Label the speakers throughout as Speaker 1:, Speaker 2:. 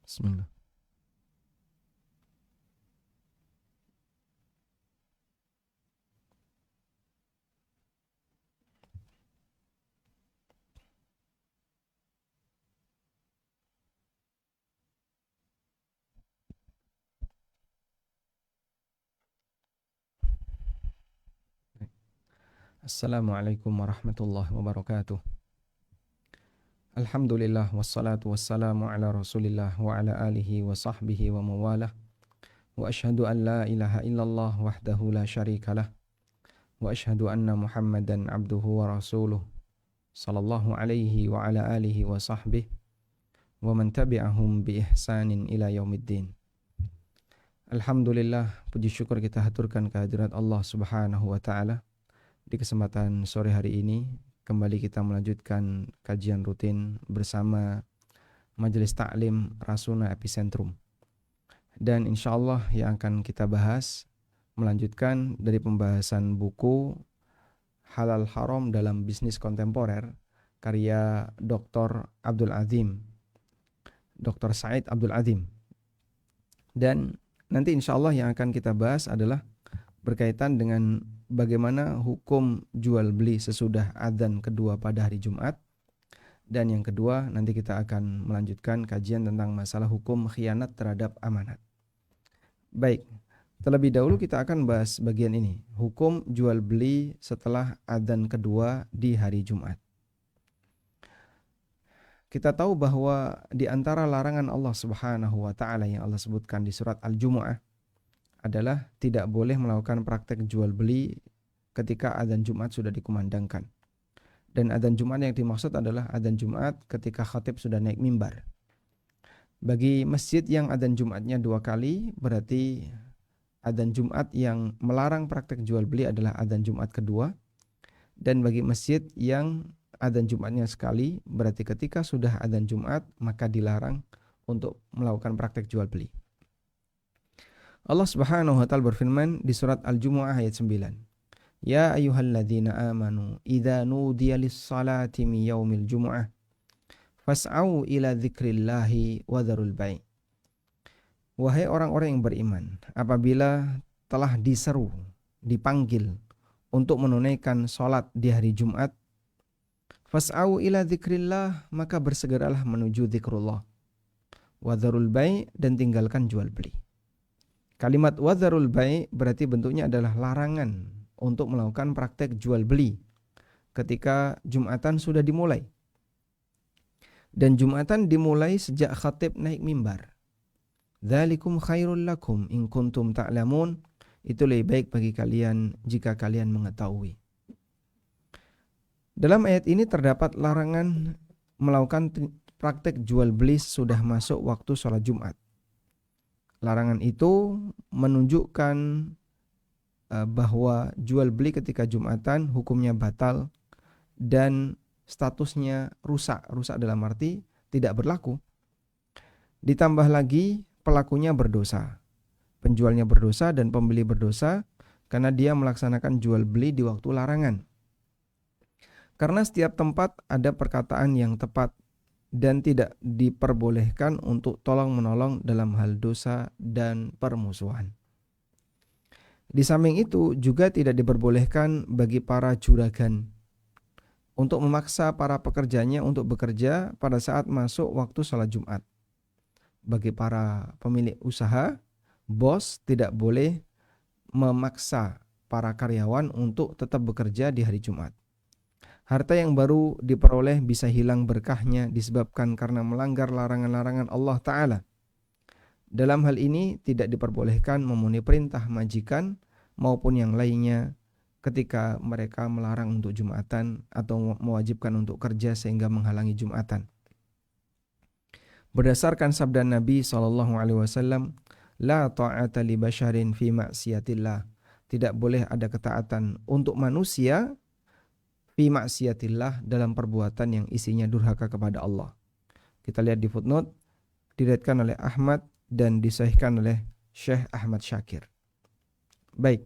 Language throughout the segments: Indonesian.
Speaker 1: Bismillah. Assalamualaikum warahmatullahi wabarakatuh. Alhamdulillah wassalatu wassalamu ala Rasulillah wa ala alihi wa sahbihi wa mawalah. Wa asyhadu an la ilaha illallah wahdahu la syarikalah. Wa asyhadu anna Muhammadan abduhu wa rasuluh. Sallallahu alaihi wa ala alihi wa sahbihi wa man tabi'ahum bi ihsanin ila yaumiddin. Alhamdulillah, puji syukur kita haturkan kehadirat Allah Subhanahu wa taala. Di kesempatan sore hari ini kembali kita melanjutkan kajian rutin bersama Majelis Ta'lim Rasuna Epicentrum. Dan insya Allah yang akan kita bahas melanjutkan dari pembahasan buku Halal Haram dalam Bisnis Kontemporer karya Dr. Abdul Azim, Dr. Said Abdul Azim. Dan nanti insya Allah yang akan kita bahas adalah berkaitan dengan bagaimana hukum jual beli sesudah adzan kedua pada hari Jumat. Dan yang kedua, nanti kita akan melanjutkan kajian tentang masalah hukum khianat terhadap amanat. Baik, terlebih dahulu kita akan bahas bagian ini, hukum jual beli setelah adzan kedua di hari Jumat. Kita tahu bahwa di antara larangan Allah Subhanahu wa taala yang Allah sebutkan di surat Al-Jumu'ah adalah tidak boleh melakukan praktek jual beli ketika adzan Jumat sudah dikumandangkan. Dan adzan Jumat yang dimaksud adalah adzan Jumat ketika khatib sudah naik mimbar. Bagi masjid yang adzan Jumatnya 2 kali, berarti adzan Jumat yang melarang praktek jual beli adalah adzan Jumat kedua. Dan bagi masjid yang adzan Jumatnya sekali, berarti ketika sudah adzan Jumat maka dilarang untuk melakukan praktek jual beli. Allah Subhanahu wa taala berfirman di surat Al-Jumu'ah ayat 9. Ya ayyuhalladzina amanu idza nudiya lis-salati min yaumil jumu'ah fas'au ila dzikrillahi wa dzarul bai'. Wahai orang-orang yang beriman, apabila telah diseru, dipanggil untuk menunaikan salat di hari Jumat, fas'au ila dzikrillah, maka bersegeralah menuju zikrullah, wa dzarul bai', dan tinggalkan jual beli. Kalimat wadharul bai' berarti bentuknya adalah larangan untuk melakukan praktek jual beli ketika Jumatan sudah dimulai. Dan Jumatan dimulai sejak khatib naik mimbar. Dzalikum khairul lakum in kuntum ta'lamun. Itu lebih baik bagi kalian jika kalian mengetahui. Dalam ayat ini terdapat larangan melakukan praktek jual beli sudah masuk waktu sholat Jumat. Larangan itu menunjukkan bahwa jual beli ketika Jumatan hukumnya batal dan statusnya rusak. Rusak dalam arti tidak berlaku. Ditambah lagi pelakunya berdosa. Penjualnya berdosa dan pembeli berdosa karena dia melaksanakan jual beli di waktu larangan. Karena setiap tempat ada perkataan yang tepat dan tidak diperbolehkan untuk tolong-menolong dalam hal dosa dan permusuhan. Di samping itu juga tidak diperbolehkan bagi para juragan untuk memaksa para pekerjanya untuk bekerja pada saat masuk waktu sholat Jumat. Bagi para pemilik usaha, bos tidak boleh memaksa para karyawan untuk tetap bekerja di hari Jumat. Harta yang baru diperoleh bisa hilang berkahnya disebabkan karena melanggar larangan-larangan Allah Ta'ala. Dalam hal ini tidak diperbolehkan memenuhi perintah majikan maupun yang lainnya ketika mereka melarang untuk Jumatan atau mewajibkan untuk kerja sehingga menghalangi Jumatan. Berdasarkan sabda Nabi SAW, La ta'ata li basharin fi maksiatillah. Tidak boleh ada ketaatan untuk manusia fi maksiatillah dalam perbuatan yang isinya durhaka kepada Allah. Kita lihat di footnote, diriwayatkan oleh Ahmad dan disahihkan oleh Syekh Ahmad Syakir. Baik,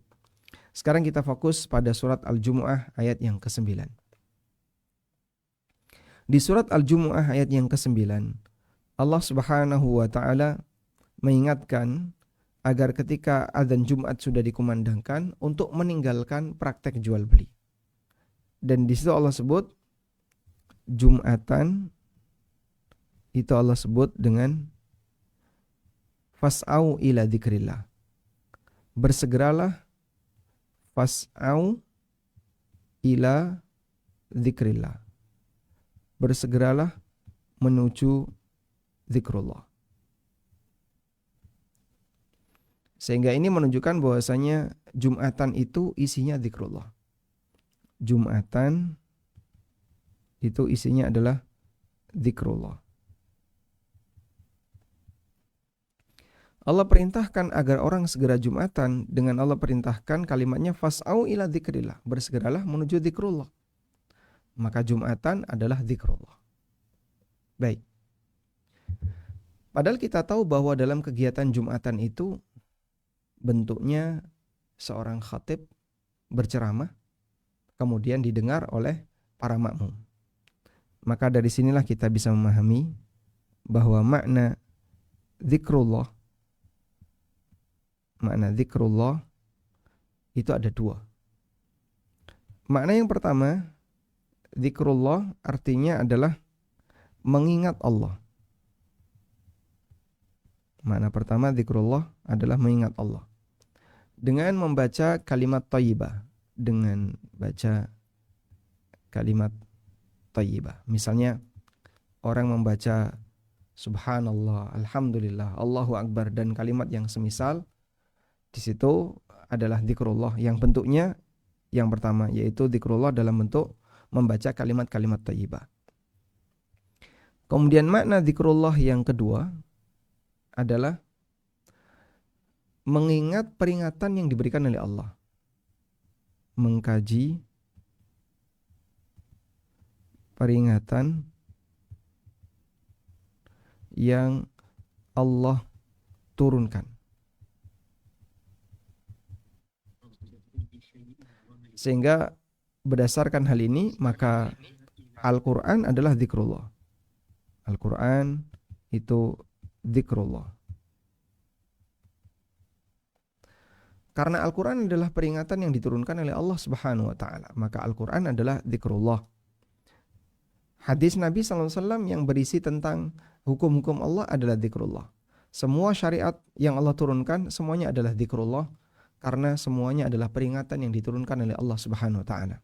Speaker 1: sekarang kita fokus pada surat Al-Jumu'ah ayat yang ke-9. Di surat Al-Jumu'ah ayat yang ke-9, Allah Subhanahu wa taala mengingatkan agar ketika adzan Jumat sudah dikumandangkan untuk meninggalkan praktek jual beli. Dan di situ Allah sebut Jumatan, itu Allah sebut dengan fas'au ila dzikrillah. Bersegeralah, fas'au ila dzikrillah. Bersegeralah menuju zikrullah. Sehingga ini menunjukkan bahwasanya Jumatan itu isinya zikrullah. Jumatan itu isinya adalah zikrullah. Allah perintahkan agar orang segera Jumatan dengan Allah perintahkan kalimatnya fas'au ila dzikrillah, bersegeralah menuju zikrullah. Maka Jumatan adalah zikrullah. Baik. Padahal kita tahu bahwa dalam kegiatan Jumatan itu bentuknya seorang khatib berceramah kemudian didengar oleh para makmum. Maka dari sinilah kita bisa memahami bahwa makna zikrullah itu ada dua. Makna yang pertama, zikrullah artinya adalah mengingat Allah. Makna pertama zikrullah adalah mengingat Allah. Dengan membaca kalimat thayyibah, dengan baca kalimat thayyibah. Misalnya orang membaca subhanallah, alhamdulillah, Allahu akbar dan kalimat yang semisal, di situ adalah zikrullah yang bentuknya yang pertama, yaitu zikrullah dalam bentuk membaca kalimat-kalimat thayyibah. Kemudian makna zikrullah yang kedua adalah mengingat peringatan yang diberikan oleh Allah. Mengkaji peringatan yang Allah turunkan. Sehingga berdasarkan hal ini maka Al-Quran adalah zikrullah. Al-Quran itu zikrullah. Karena Al-Quran adalah peringatan yang diturunkan oleh Allah Subhanahu wa taala, maka Al-Quran adalah zikrullah. Hadis Nabi SAW yang berisi tentang hukum-hukum Allah adalah zikrullah. Semua syariat yang Allah turunkan semuanya adalah zikrullah, karena semuanya adalah peringatan yang diturunkan oleh Allah Subhanahu wa taala.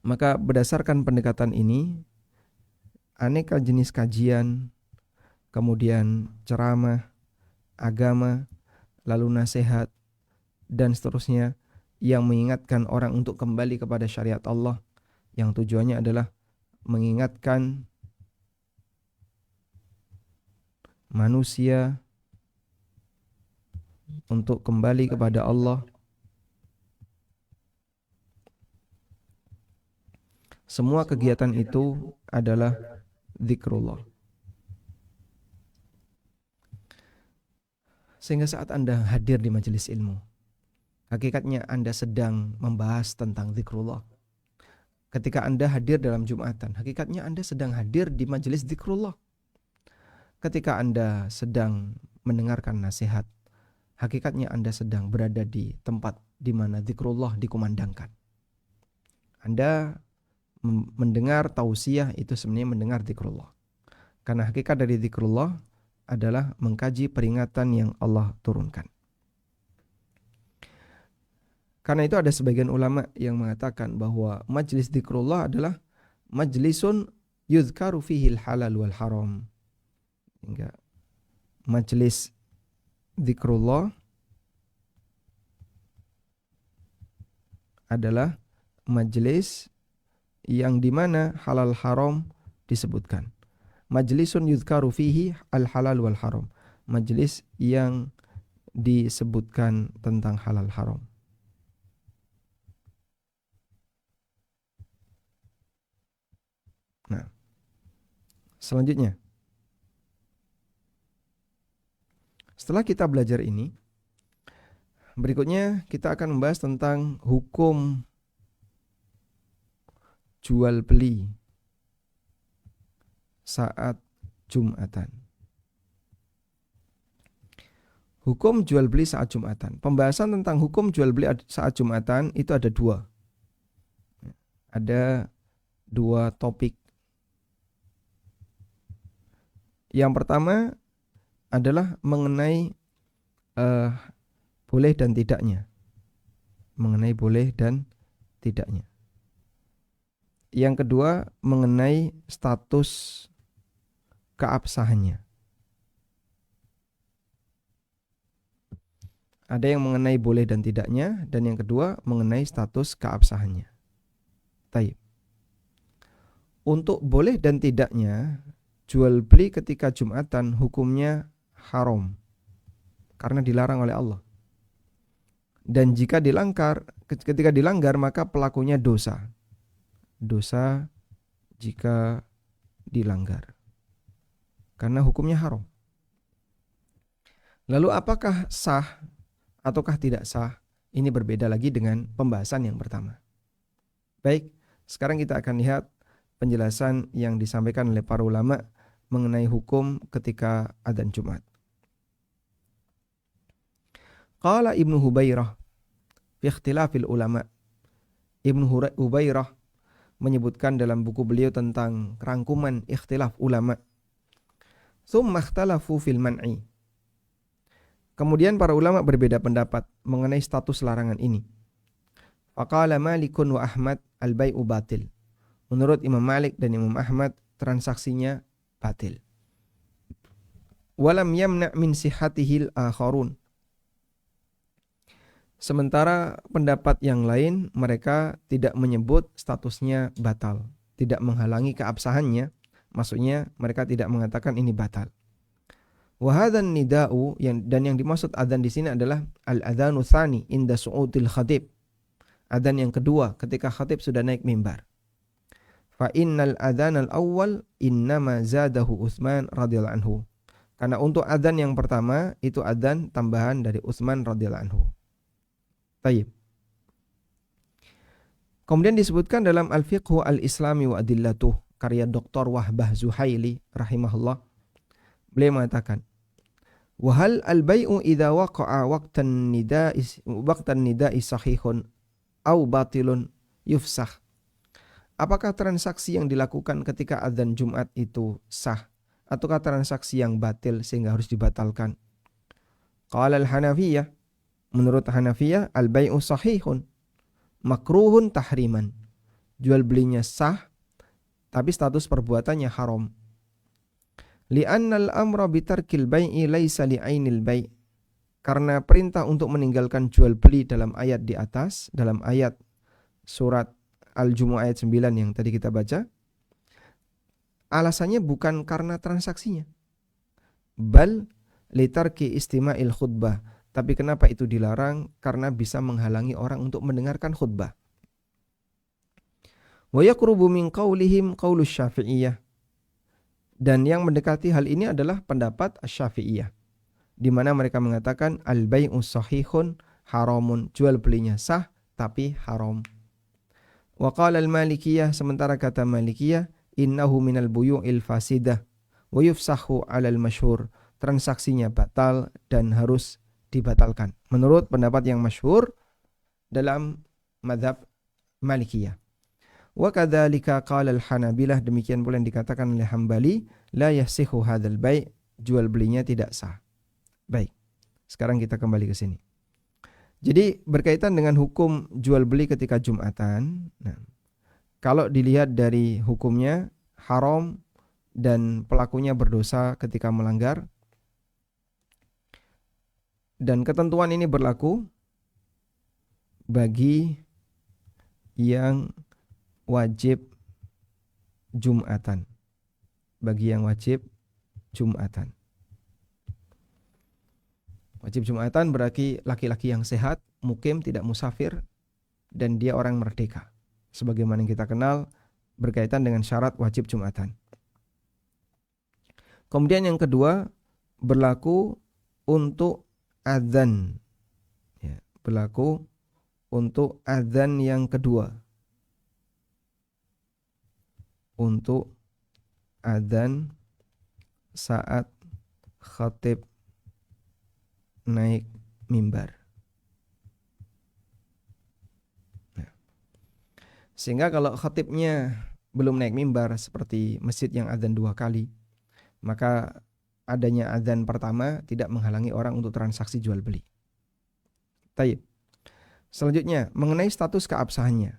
Speaker 1: Maka berdasarkan pendekatan ini, aneka jenis kajian, kemudian ceramah, agama, lalu nasihat, dan seterusnya yang mengingatkan orang untuk kembali kepada syariat Allah, yang tujuannya adalah mengingatkan manusia untuk kembali kepada Allah. Semua kegiatan itu adalah zikrullah. Sehingga saat Anda hadir di majelis ilmu, hakikatnya Anda sedang membahas tentang zikrullah. Ketika Anda hadir dalam Jumatan, hakikatnya Anda sedang hadir di majelis zikrullah. Ketika Anda sedang mendengarkan nasihat, hakikatnya Anda sedang berada di tempat di mana zikrullah dikumandangkan. Anda mendengar tausiah itu sebenarnya mendengar zikrullah. Karena hakikat dari zikrullah adalah mengkaji peringatan yang Allah turunkan. Karena itu ada sebagian ulama yang mengatakan bahwa majlis zikrullah adalah majlisun yuzkaru fihil halal wal haram. Hingga majlis zikrullah adalah majlis yang dimana halal haram disebutkan. Majlisun yuzkaru fihi al halal wal haram. Majlis yang disebutkan tentang halal haram. Nah, selanjutnya, setelah kita belajar ini, berikutnya kita akan membahas tentang hukum jual beli saat Jumatan. Hukum jual beli saat Jumatan. Pembahasan tentang hukum jual beli saat Jumatan itu ada dua. Ada dua topik. Yang pertama adalah mengenai boleh dan tidaknya. Mengenai boleh dan tidaknya. Yang kedua mengenai status keabsahannya. Ada yang mengenai boleh dan tidaknya, dan yang kedua mengenai status keabsahannya. Taib. Untuk boleh dan tidaknya, jual beli ketika Jumatan hukumnya haram karena dilarang oleh Allah. Dan jika ketika dilanggar maka pelakunya dosa. Dosa jika dilanggar. Karena hukumnya haram. Lalu apakah sah ataukah tidak sah? Ini berbeda lagi dengan pembahasan yang pertama. Baik, sekarang kita akan lihat penjelasan yang disampaikan oleh para ulama mengenai hukum ketika adzan Jumat. Qala Ibnu Hubairah fi ikhtilafil ulama. Ibnu Hubairah menyebutkan dalam buku beliau tentang rangkuman ikhtilaf ulama. Tsumma ikhtalafu fil man'i. Kemudian para ulama berbeda pendapat mengenai status larangan ini. Faqala Malikun wa Ahmad al-bai'u batil. Menurut Imam Malik dan Imam Ahmad transaksinya batil. Walam yamna' min sihhatihil akharun. Sementara pendapat yang lain mereka tidak menyebut statusnya batal, tidak menghalangi keabsahannya, maksudnya mereka tidak mengatakan ini batal. Wa hadzan nida'u dan yang dimaksud adzan di sini adalah al-adzanu tsani inda su'udil khatib. Adzan yang kedua ketika khatib sudah naik mimbar. Fa innal adzan al-awwal innama zadahu Utsman radhiyallahu anhu. Karena untuk adzan yang pertama itu adzan tambahan dari Utsman radhiyallahu anhu. Tayyib. Kemudian disebutkan dalam Al-Fiqhu Al-Islami wa Adillatuh karya Dr. Wahbah Zuhaili rahimahullah. Beliau mengatakan, "Wa hal al-bai'u idza waqa'a waqtan nida'i sahihun aw batilun yufsah." Apakah transaksi yang dilakukan ketika adzan Jumat itu sah ataukah transaksi yang batil sehingga harus dibatalkan? Qala al-Hanafiyah, menurut Hanafiyah, al-bai'u sahihun makruhun tahriman. Jual belinya sah tapi status perbuatannya haram. Li'annal amra bitarkil bai'i laisa li'ainil bai'. Karena perintah untuk meninggalkan jual beli dalam ayat di atas, dalam ayat surat Al-Jumu'ah ayat 9 yang tadi kita baca, alasannya bukan karena transaksinya. Bal litarki istima'il khutbah. Tapi kenapa itu dilarang? Karena bisa menghalangi orang untuk mendengarkan khutbah. Wa yaqrubu min qaulihim qaulus Syafi'iyah. Dan yang mendekati hal ini adalah pendapat Asy-Syafi'iyah, di mana mereka mengatakan al-bai'u sahihun haramun, jual belinya sah tapi haram. Wa qala al-Malikiyah, sementara kata Malikiyah, innahu minal buyu'il fasidah wa yufsahu 'alal masyhur, transaksinya batal dan harus dibatalkan. Menurut pendapat yang masyhur dalam mazhab Malikiyah. Wa kadzalika qala al-Hanabilah, demikian pula yang dikatakan oleh Hambali, la yasihu hadzal bai', jual belinya tidak sah. Baik. Sekarang kita kembali ke sini. Jadi berkaitan dengan hukum jual beli ketika Jumatan, nah, kalau dilihat dari hukumnya haram dan pelakunya berdosa ketika melanggar, dan ketentuan ini berlaku bagi yang wajib Jumatan. Bagi yang wajib Jumatan. Wajib Jumatan berarti laki-laki yang sehat, mukim, tidak musafir, dan dia orang merdeka. Sebagaimana yang kita kenal berkaitan dengan syarat wajib Jumatan. Kemudian yang kedua berlaku untuk adzan. Ya, berlaku untuk adzan yang kedua. Untuk adzan saat khatib naik mimbar. Nah, sehingga kalau khatibnya belum naik mimbar seperti masjid yang adzan 2 kali, maka adanya adzan pertama tidak menghalangi orang untuk transaksi jual beli. Taib. Selanjutnya, mengenai status keabsahannya.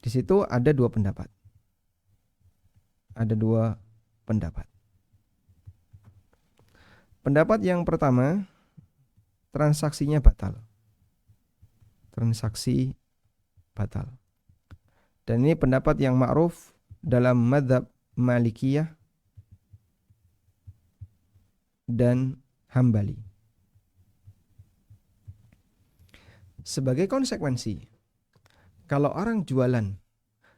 Speaker 1: Di situ ada dua pendapat. Ada dua pendapat. Pendapat yang pertama, transaksinya batal. Transaksi batal. Dan ini pendapat yang ma'ruf dalam mazhab Malikiyah dan Hambali. Sebagai konsekuensi, kalau orang jualan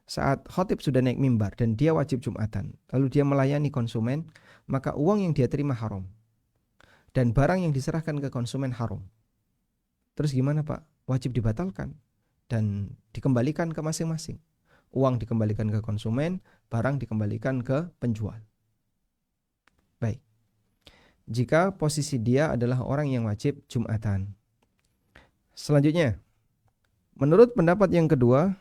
Speaker 1: saat khatib sudah naik mimbar dan dia wajib Jumatan, lalu dia melayani konsumen, maka uang yang dia terima haram. Dan barang yang diserahkan ke konsumen haram. Terus gimana Pak? Wajib dibatalkan dan dikembalikan ke masing-masing. Uang dikembalikan ke konsumen, barang dikembalikan ke penjual. Baik. Jika posisi dia adalah orang yang wajib Jumatan. Selanjutnya, menurut pendapat yang kedua,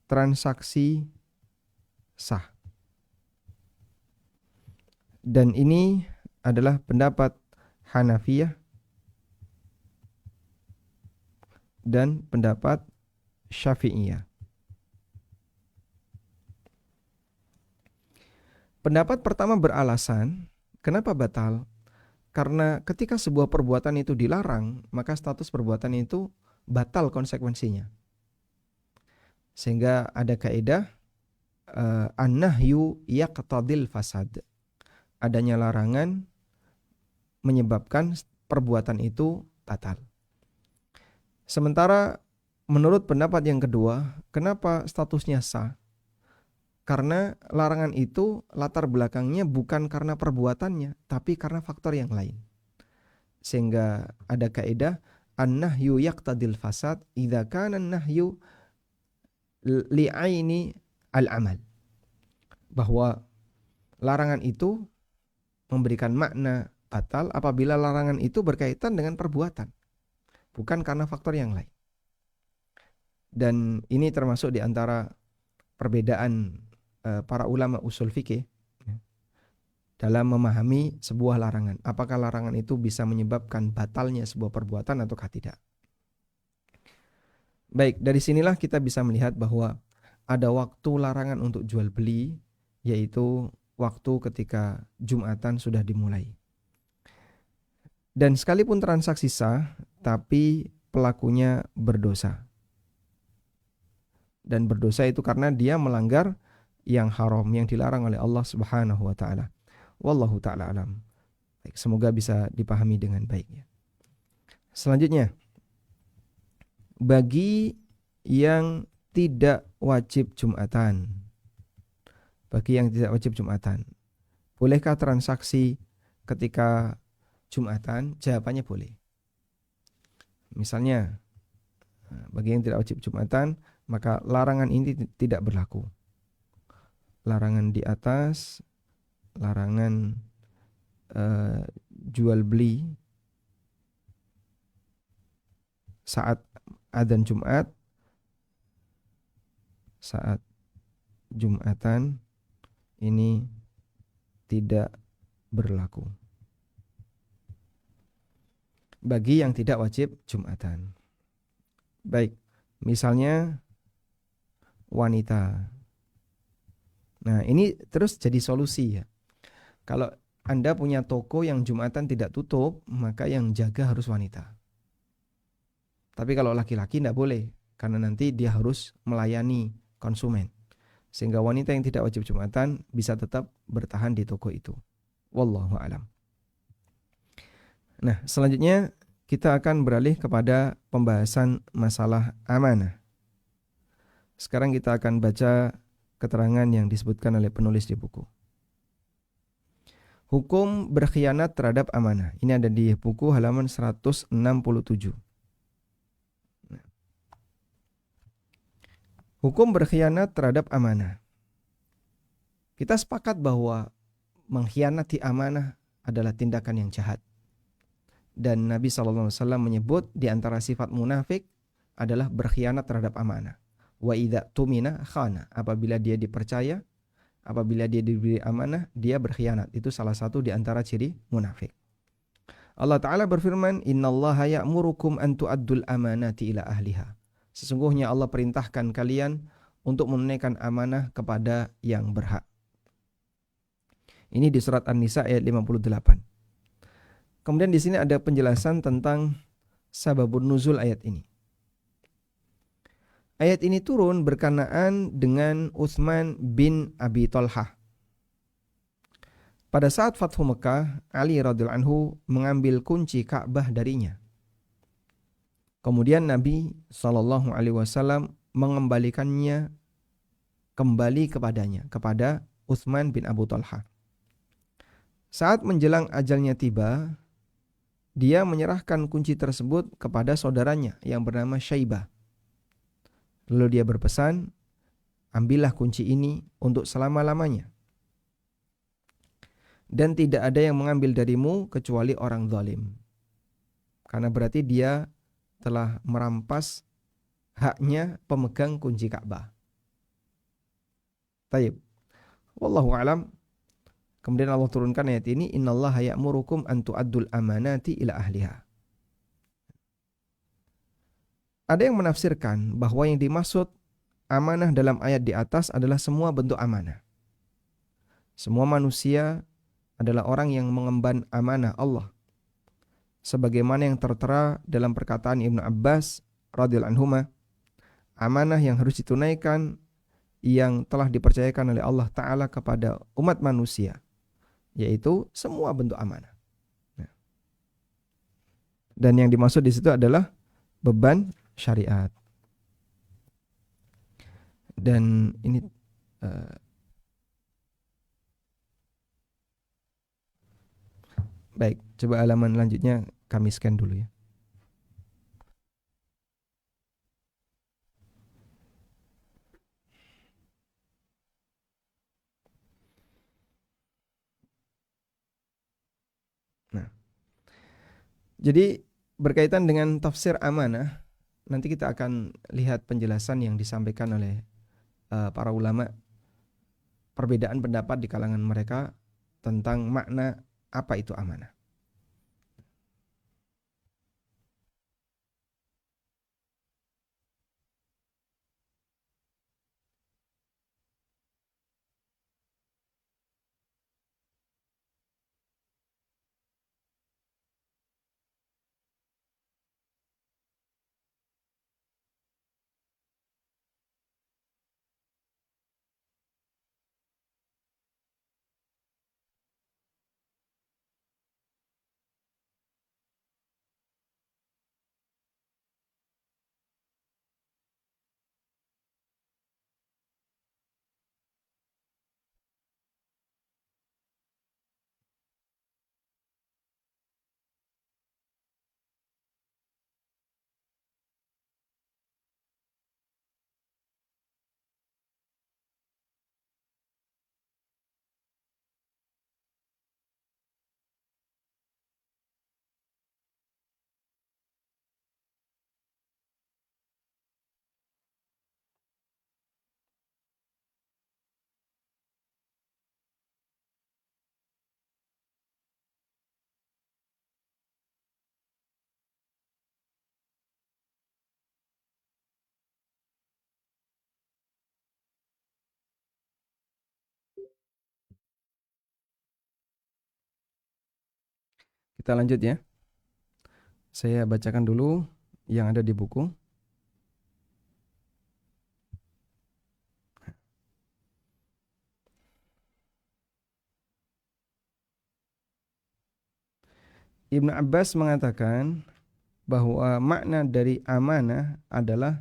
Speaker 1: transaksi sah. Dan ini adalah pendapat Hanafiyah dan pendapat Syafi'iyah. Pendapat pertama beralasan, kenapa batal? Karena ketika sebuah perbuatan itu dilarang, maka status perbuatan itu batal konsekuensinya. Sehingga ada kaidah an-nahyu yaqtadil fasad. Adanya larangan menyebabkan perbuatan itu batal. Sementara menurut pendapat yang kedua, kenapa statusnya sah? Karena larangan itu latar belakangnya bukan karena perbuatannya, tapi karena faktor yang lain. Sehingga ada kaidah an-nahyu yaqtadil fasad idza kana an-nahyu li'aini al-amal. Bahwa larangan itu memberikan makna batal apabila larangan itu berkaitan dengan perbuatan, bukan karena faktor yang lain. Dan ini termasuk di antara perbedaan para ulama usul fikih dalam memahami sebuah larangan. Apakah larangan itu bisa menyebabkan batalnya sebuah perbuatan ataukah tidak? Baik, dari sinilah kita bisa melihat bahwa ada waktu larangan untuk jual beli, yaitu waktu ketika Jumatan sudah dimulai. Dan sekalipun transaksi sah, tapi pelakunya berdosa. Dan berdosa itu karena dia melanggar yang haram, yang dilarang oleh Allah Subhanahu wa taala. Wallahu taala alam. Baik, semoga bisa dipahami dengan baik ya. Selanjutnya, bagi yang tidak wajib Jumatan. Bagi yang tidak wajib Jumatan, bolehkah transaksi ketika Jumatan? Jawabannya boleh. Misalnya, bagi yang tidak wajib Jumatan, maka larangan ini tidak berlaku. Larangan di atas, larangan jual beli saat adzan Jumat, saat Jumatan ini tidak berlaku bagi yang tidak wajib Jumatan. Baik, misalnya wanita. Nah, ini terus jadi solusi ya. Kalau Anda punya toko yang Jumatan tidak tutup, maka yang jaga harus wanita. Tapi kalau laki-laki tidak boleh, karena nanti dia harus melayani konsumen. Sehingga wanita yang tidak wajib Jumatan bisa tetap bertahan di toko itu. Wallahu a'lam. Nah, selanjutnya kita akan beralih kepada pembahasan masalah amanah. Sekarang kita akan baca keterangan yang disebutkan oleh penulis di buku. Hukum berkhianat terhadap amanah. Ini ada di buku halaman 167. Hukum berkhianat terhadap amanah. Kita sepakat bahwa mengkhianati amanah adalah tindakan yang jahat. Dan Nabi SAW menyebut di antara sifat munafik adalah berkhianat terhadap amanah. Wa idza tumina khana, apabila dia dipercaya, apabila dia diberi amanah, dia berkhianat. Itu salah satu di antara ciri munafik. Allah Ta'ala berfirman, innallaha ya'murukum an tu'addul amanati ila ahliha. Sesungguhnya Allah perintahkan kalian untuk menunaikan amanah kepada yang berhak. Ini di surat An-Nisa ayat 58. Kemudian di sini ada penjelasan tentang sababun nuzul ayat ini. Ayat ini turun berkenaan dengan Utsman bin Abi Thalhah. Pada saat Fathu Mekah, Ali radhiyallahu anhu mengambil kunci Ka'bah darinya. Kemudian Nabi SAW mengembalikannya kembali kepadanya, kepada Utsman bin Abu Thalhah. Saat menjelang ajalnya tiba, dia menyerahkan kunci tersebut kepada saudaranya yang bernama Syaibah. Lalu dia berpesan, ambillah kunci ini untuk selama-lamanya. Dan tidak ada yang mengambil darimu kecuali orang zalim. Karena berarti dia telah merampas haknya pemegang kunci Ka'bah. Taib. Wallahu a'lam. Kemudian Allah turunkan ayat ini, innallaha ya'murukum an tu'addul amanati ila ahliha. Ada yang menafsirkan bahwa yang dimaksud amanah dalam ayat di atas adalah semua bentuk amanah. Semua manusia adalah orang yang mengemban amanah Allah. Sebagaimana yang tertera dalam perkataan Ibnu Abbas radhiyallahu anhuma, amanah yang harus ditunaikan yang telah dipercayakan oleh Allah Ta'ala kepada umat manusia, yaitu semua bentuk amanah. Dan yang dimaksud di situ adalah beban syariat. Dan ini baik, coba halaman lanjutnya kami scan dulu ya. Nah, jadi berkaitan dengan tafsir amanah, nanti kita akan lihat penjelasan yang disampaikan oleh para ulama, perbedaan pendapat di kalangan mereka tentang makna apa itu amanah. Kita lanjut ya. Saya bacakan dulu yang ada di buku. Ibnu Abbas mengatakan bahwa makna dari amanah adalah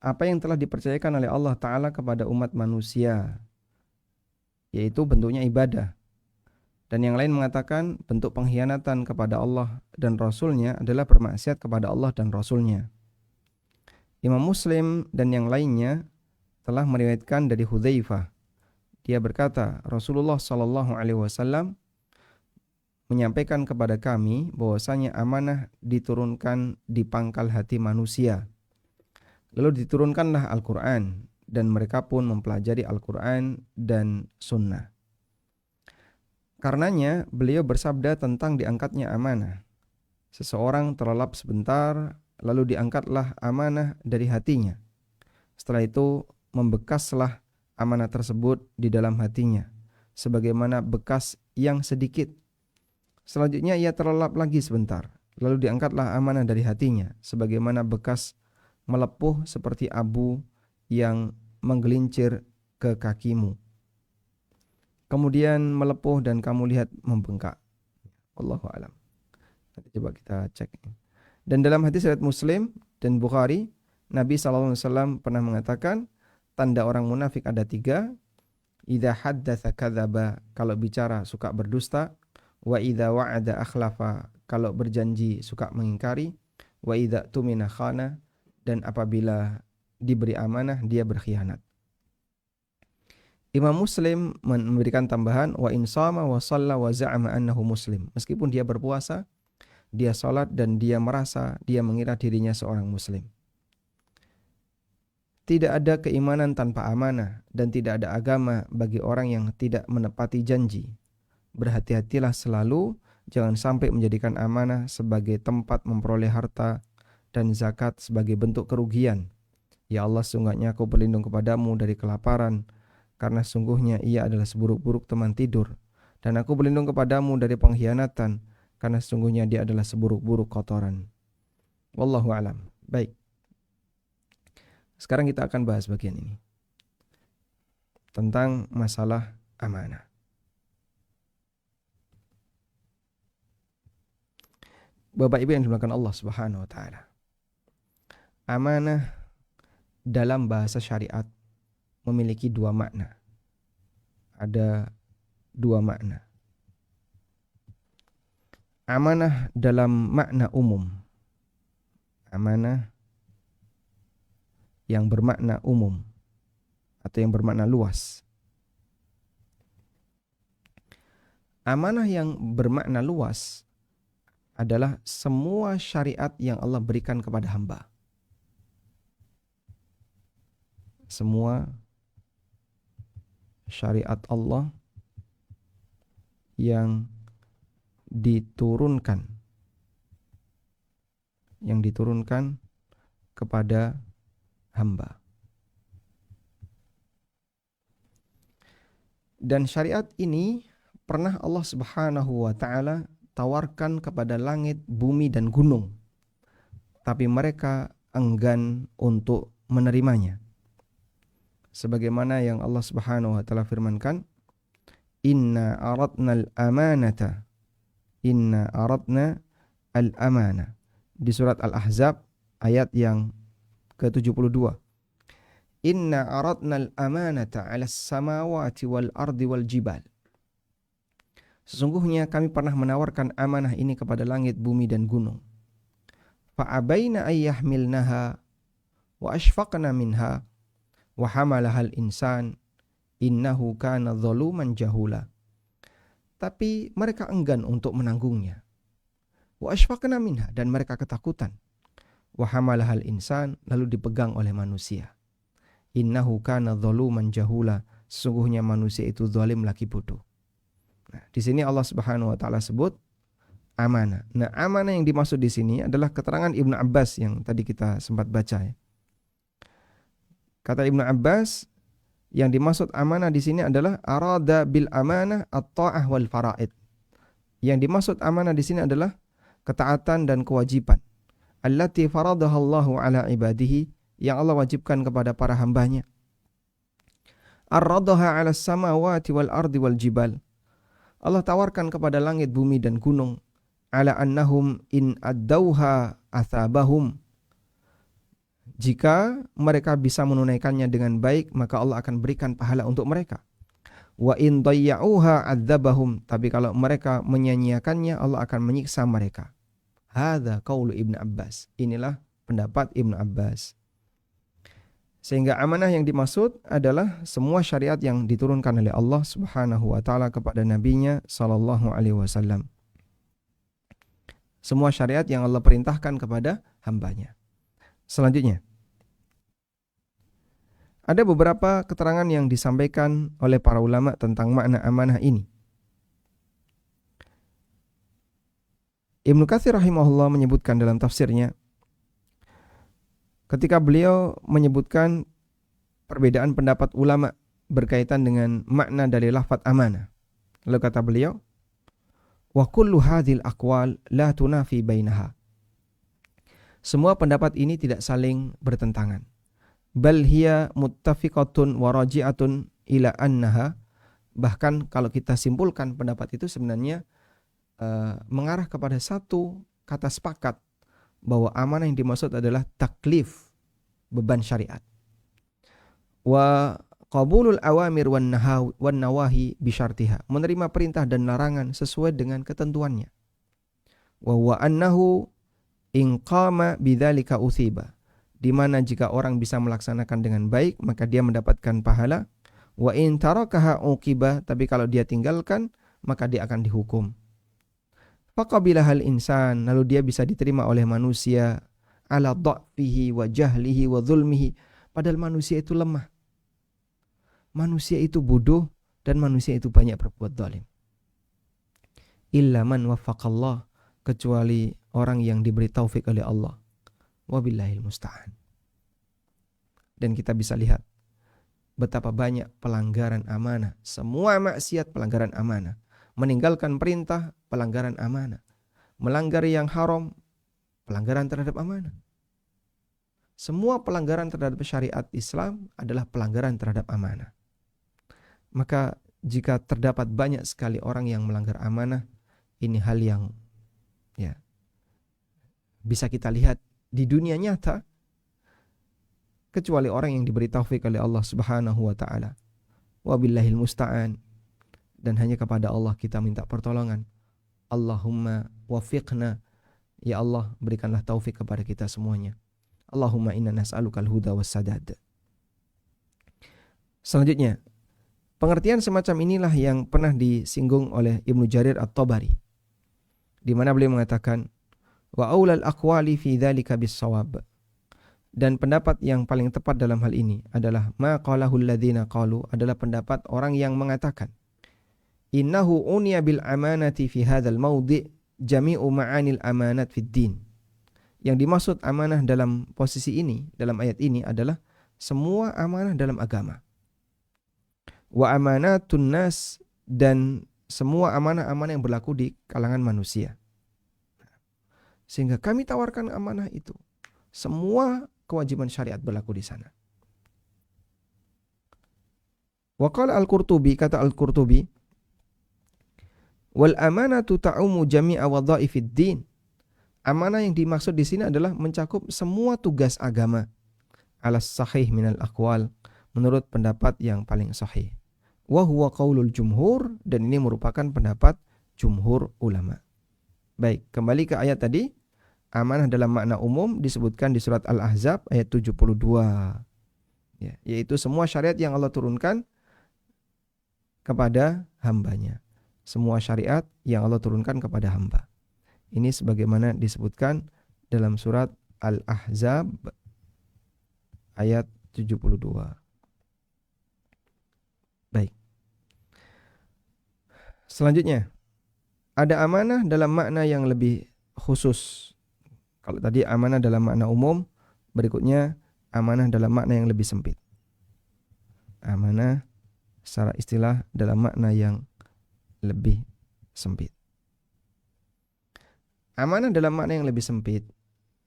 Speaker 1: apa yang telah dipercayakan oleh Allah Ta'ala kepada umat manusia, yaitu bentuknya ibadah. Dan yang lain mengatakan bentuk pengkhianatan kepada Allah dan Rasulnya adalah bermaksiat kepada Allah dan Rasulnya. Imam Muslim dan yang lainnya telah meriwayatkan dari Hudzaifah. Dia berkata, Rasulullah SAW menyampaikan kepada kami bahwasanya amanah diturunkan di pangkal hati manusia. Lalu diturunkanlah Al-Quran dan mereka pun mempelajari Al-Quran dan Sunnah. Karenanya beliau bersabda tentang diangkatnya amanah. Seseorang terlelap sebentar, lalu diangkatlah amanah dari hatinya. Setelah itu membekaslah amanah tersebut di dalam hatinya, sebagaimana bekas yang sedikit. Selanjutnya ia terlelap lagi sebentar, lalu diangkatlah amanah dari hatinya, sebagaimana bekas melepuh seperti abu yang menggelincir ke kakimu. Kemudian melepuh dan kamu lihat membengkak. Wallahu a'lam. Nanti coba kita cek. Dan dalam hadis riwayat Muslim dan Bukhari, Nabi SAW pernah mengatakan, tanda orang munafik ada 3. Idza haddatsa kadzaba, kalau bicara suka berdusta. Wa idza wa'ada akhlafa, kalau berjanji suka mengingkari. Wa idza tumina khana, dan apabila diberi amanah dia berkhianat. Imam Muslim memberikan tambahan wa in shama wa shalla wa za'ama annahu muslim. Meskipun dia berpuasa, dia salat dan dia merasa dia mengira dirinya seorang muslim. Tidak ada keimanan tanpa amanah dan tidak ada agama bagi orang yang tidak menepati janji. Berhati-hatilah selalu, jangan sampai menjadikan amanah sebagai tempat memperoleh harta dan zakat sebagai bentuk kerugian. Ya Allah, sungguhnya aku berlindung kepadamu dari kelaparan, karena sungguhnya ia adalah seburuk-buruk teman tidur. Dan aku berlindung kepadamu dari pengkhianatan, karena sungguhnya dia adalah seburuk-buruk kotoran. Wallahu a'lam. Baik. Sekarang kita akan bahas bagian ini. Tentang masalah amanah. Bapak Ibu yang dimuliakan Allah Subhanahu wa taala. Amanah dalam bahasa syariat memiliki 2 makna. Ada 2 makna. Amanah dalam makna umum. Amanah yang bermakna umum atau yang bermakna luas. Amanah yang bermakna luas adalah semua syariat yang Allah berikan kepada hamba. Semua syariat Allah yang diturunkan kepada hamba. Dan syariat ini pernah Allah Subhanahu wa taala tawarkan kepada langit, bumi dan gunung. Tapi mereka enggan untuk menerimanya. Sebagaimana yang Allah Subhanahu wa taala firmankan, Inna aradna al-amana. Di surat Al-Ahzab ayat yang ke-72. Inna aradna al-amanata 'alas samawati wal ardi wal jibal. Sesungguhnya kami pernah menawarkan amanah ini kepada langit, bumi dan gunung. Fa'abaina ayyahmilnaha wa ashfaqna minha wa hamalahal insan innahu kana zaluman jahula. Tapi mereka enggan untuk menanggungnya. Wa ashfaqna minha, dan mereka ketakutan. Wa hamalahal insan, lalu dipegang oleh manusia. Innahu kana zaluman jahula, sesungguhnya manusia itu zalim lagi bodoh. Nah, di sini Allah Subhanahu wa taala sebut amanah. Nah, amanah yang dimaksud di sini adalah keterangan Ibnu Abbas yang tadi kita sempat baca ya. Kata Ibnu Abbas, yang dimaksud amanah di sini adalah arada bil amanah at-ta'ah wal faraid. Yang dimaksud amanah di sini adalah ketaatan dan kewajiban. Allati faradaha Allahu ala ibadihi, yang Allah wajibkan kepada para hambanya. Ar-radaha 'ala samawati wal ardi wal jibal. Allah tawarkan kepada langit, bumi dan gunung, ala annahum in addauha athabahum. Jika mereka bisa menunaikannya dengan baik, maka Allah akan berikan pahala untuk mereka. Wa in dayya'uha adzabahum, tapi kalau mereka menyia-nyiakannya, Allah akan menyiksa mereka. Hadza qaulu Ibnu Abbas. Inilah pendapat Ibnu Abbas. Sehingga amanah yang dimaksud adalah semua syariat yang diturunkan oleh Allah Subhanahu wa taala kepada nabinya sallallahu alaihi wasallam. semua syariat yang Allah perintahkan kepada hambanya. Selanjutnya, ada beberapa keterangan yang disampaikan oleh para ulama tentang makna amanah ini. Ibnu Katsir rahimahullah menyebutkan dalam tafsirnya, ketika beliau menyebutkan perbedaan pendapat ulama berkaitan dengan makna dari lafaz amanah. Lalu kata beliau, wa kullu hadhil aqwal la tunafi bainaha. Semua pendapat ini tidak saling bertentangan. Bal hiya muttafiqatun wa raji'atun ila annaha. Bahkan kalau kita simpulkan pendapat itu sebenarnya mengarah kepada satu kata sepakat bahwa amanah yang dimaksud adalah taklif, beban syariat. Wa qabulul awamir wan nawahi bisyartiha, menerima perintah dan larangan sesuai dengan ketentuannya. Wa huwa annahu in qama bidzalika uthiba, di mana jika orang bisa melaksanakan dengan baik maka dia mendapatkan pahala. Wa in tarakaha uqiba, tapi kalau dia tinggalkan maka dia akan dihukum. Faqabilahal insan, lalu dia bisa diterima oleh manusia ala dha'fihi wa jahlihi wa zulmihi, padahal manusia itu lemah. Manusia itu bodoh dan manusia itu banyak berbuat zalim. Illa man waffaqallah, kecuali orang yang diberi taufik oleh Allah. Wabillahil musta'an. Dan kita bisa lihat betapa banyak pelanggaran amanah. Semua maksiat pelanggaran amanah. Meninggalkan perintah, pelanggaran amanah. Melanggar yang haram, pelanggaran terhadap amanah. Semua pelanggaran terhadap syariat Islam adalah pelanggaran terhadap amanah. Maka jika terdapat banyak sekali orang yang melanggar amanah, ini hal yang bisa kita lihat di dunia nyata, kecuali orang yang diberi taufik oleh Allah Subhanahu wa taala. Wabillahil musta'an. Dan hanya kepada Allah kita minta pertolongan. Allahumma wafiqna, ya Allah berikanlah taufik kepada kita semuanya. Allahumma inna nas'alukal huda wassadad. Selanjutnya, pengertian semacam inilah yang pernah disinggung oleh Ibnu Jarir At-Tabari, di mana beliau mengatakan, wa aulal aqwali fi dzalika bis-shawab. Dan pendapat yang paling tepat dalam hal ini adalah ma qalahul ladzina qalu, adalah pendapat orang yang mengatakan innahu uniya bil amanati fi hadzal mawdi' jami'u ma'anil amanat fid din. Yang dimaksud amanah dalam posisi ini, dalam ayat ini adalah semua amanah dalam agama. Wa amanatun nas, dan semua amanah-amanah yang berlaku di kalangan manusia. Sehingga kami tawarkan amanah itu. Semua kewajiban syariat berlaku di sana. Wa qala Al-Qurtubi, kata Al-Qurtubi, wal amanatu ta'umu jami'a wadha'ifid din. Amanah yang dimaksud di sini adalah mencakup semua tugas agama. Alas sahih minal aqwal, menurut pendapat yang paling sahih. Wa huwa qaulul jumhur, dan ini merupakan pendapat jumhur ulama. Baik, kembali ke ayat tadi. Amanah dalam makna umum disebutkan di surat Al-Ahzab ayat 72. Yaitu semua syariat yang Allah turunkan kepada hambanya. Semua syariat yang Allah turunkan kepada hamba. Ini sebagaimana disebutkan dalam surat Al-Ahzab ayat 72. Baik. Selanjutnya, ada amanah dalam makna yang lebih khusus. Kalau tadi amanah dalam makna umum, berikutnya amanah dalam makna yang lebih sempit. Amanah secara istilah dalam makna yang lebih sempit. Amanah dalam makna yang lebih sempit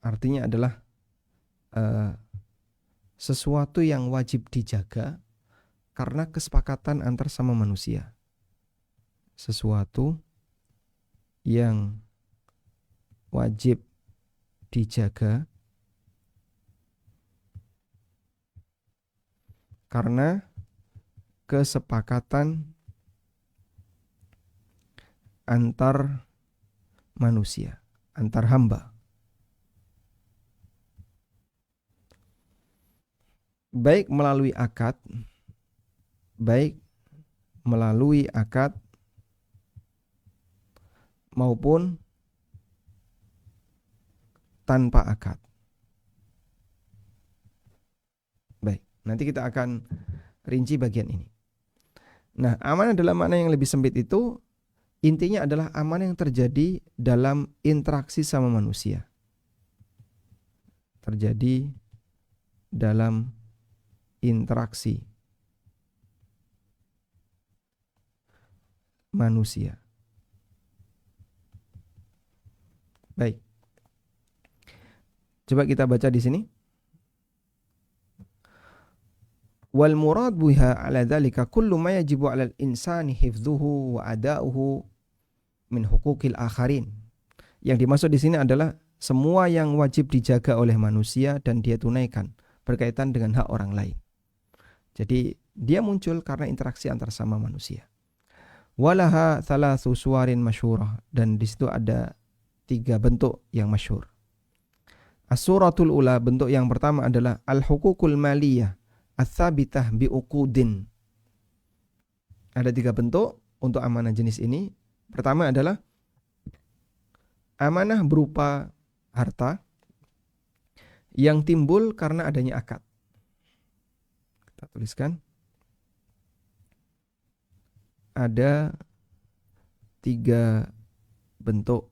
Speaker 1: artinya adalah sesuatu yang wajib dijaga karena kesepakatan antar sama manusia. Sesuatu yang wajib dijaga karena kesepakatan antar manusia, antar hamba. Baik melalui akad maupun tanpa akad. Baik, nanti kita akan rinci bagian ini. Nah, amanah dalam makna yang lebih sempit itu intinya adalah amanah yang terjadi dalam interaksi sama manusia. Terjadi dalam interaksi manusia. Baik. Coba kita baca di sini. Wal murad biha ala dzalika kullu ma yajibu 'alal insani hifdzuhu wa ada'uhu min huquqil akharin. Yang dimaksud di sini adalah semua yang wajib dijaga oleh manusia dan dia tunaikan berkaitan dengan hak orang lain. Jadi dia muncul karena interaksi antar sama manusia. Walaha thalathu suwarin masyhurah, dan di situ ada 3 bentuk yang masyhur. As-suratul ula, bentuk yang pertama adalah al-huququl maliyah ats-tsabitah biuqudin. Ada 3 bentuk untuk amanah jenis ini. Pertama adalah amanah berupa harta yang timbul karena adanya akad. Kita tuliskan. Ada 3 bentuk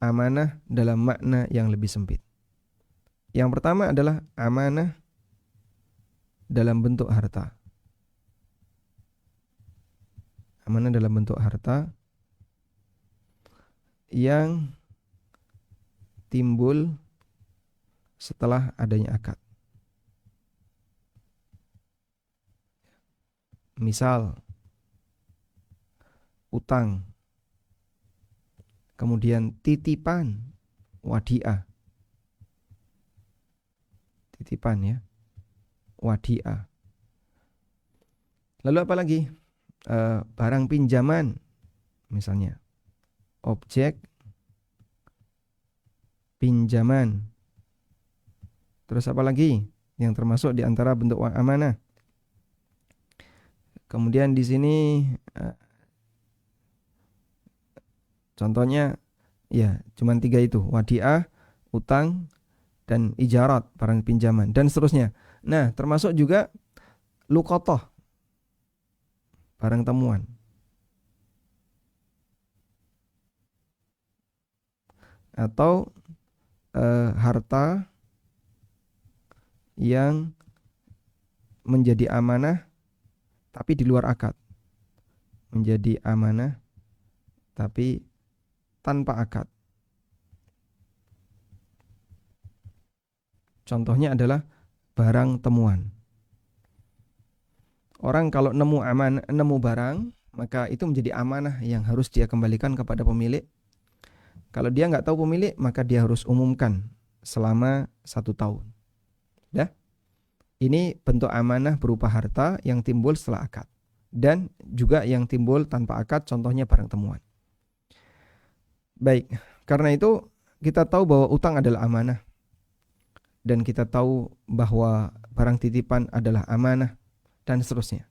Speaker 1: amanah dalam makna yang lebih sempit. Yang pertama adalah amanah dalam bentuk harta. Amanah dalam bentuk harta yang timbul setelah adanya akad. Misal utang, kemudian titipan, wadiah. Titipan ya, wadiah. Lalu apa lagi? Barang pinjaman, misalnya objek pinjaman. Terus apa lagi yang termasuk di antara bentuk amanah? Kemudian di sini contohnya ya cuman 3 itu, wadiah, utang, dan ijarat, barang pinjaman, dan seterusnya. Nah, termasuk juga luqathah, barang temuan. Atau harta yang menjadi amanah tapi di luar akad. Menjadi amanah tapi tanpa akad. Contohnya adalah barang temuan. Orang kalau nemu barang, maka itu menjadi amanah yang harus dia kembalikan kepada pemilik. Kalau dia nggak tahu pemilik, maka dia harus umumkan selama 1 tahun. Ya? Ini bentuk amanah berupa harta yang timbul setelah akad. Dan juga yang timbul tanpa akad, contohnya barang temuan. Baik, karena itu kita tahu bahwa utang adalah amanah. Dan kita tahu bahwa barang titipan adalah amanah, dan seterusnya.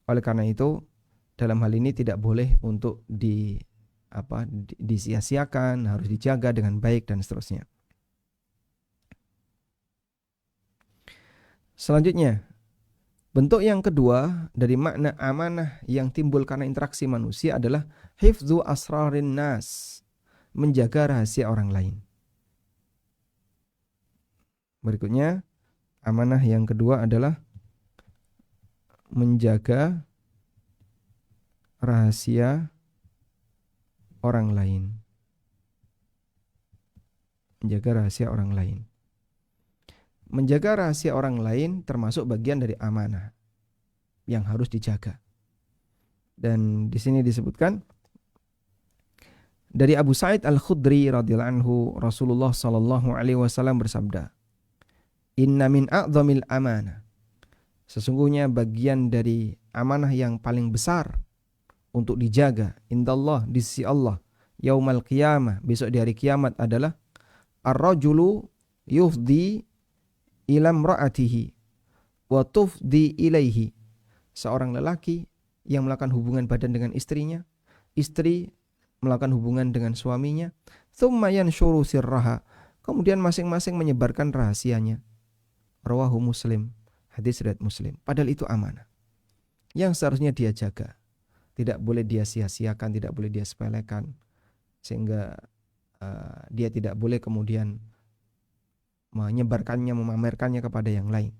Speaker 1: Oleh karena itu, dalam hal ini tidak boleh untuk disia-siakan, harus dijaga dengan baik dan seterusnya. Selanjutnya, bentuk yang kedua dari makna amanah yang timbul karena interaksi manusia adalah hifdzu asrarin nas, menjaga rahasia orang lain. Berikutnya, amanah yang kedua adalah menjaga rahasia orang lain. Menjaga rahasia orang lain. Menjaga rahasia orang lain termasuk bagian dari amanah yang harus dijaga. Dan di sini disebutkan dari Abu Sa'id Al-Khudri radhiyallahu anhu, Rasulullah sallallahu alaihi wasallam bersabda, "Inna min a'dhamil amanah." Sesungguhnya bagian dari amanah yang paling besar untuk dijaga indallah, di sisi Allah, yaumal qiyamah, besok di hari kiamat, adalah ar-rajulu yufdi ila imra'atihi wa tufdi ilaihi. Seorang lelaki yang melakukan hubungan badan dengan istrinya, istri melakukan hubungan dengan suaminya, thumma yanshuru sirraha, kemudian masing-masing menyebarkan rahasianya. Rawahu Muslim, hadis riwayat Muslim. Padahal itu amanah yang seharusnya dia jaga. Tidak boleh dia sia-siakan, tidak boleh dia sepelekan, sehingga dia tidak boleh kemudian menyebarkannya, memamerkannya kepada yang lain.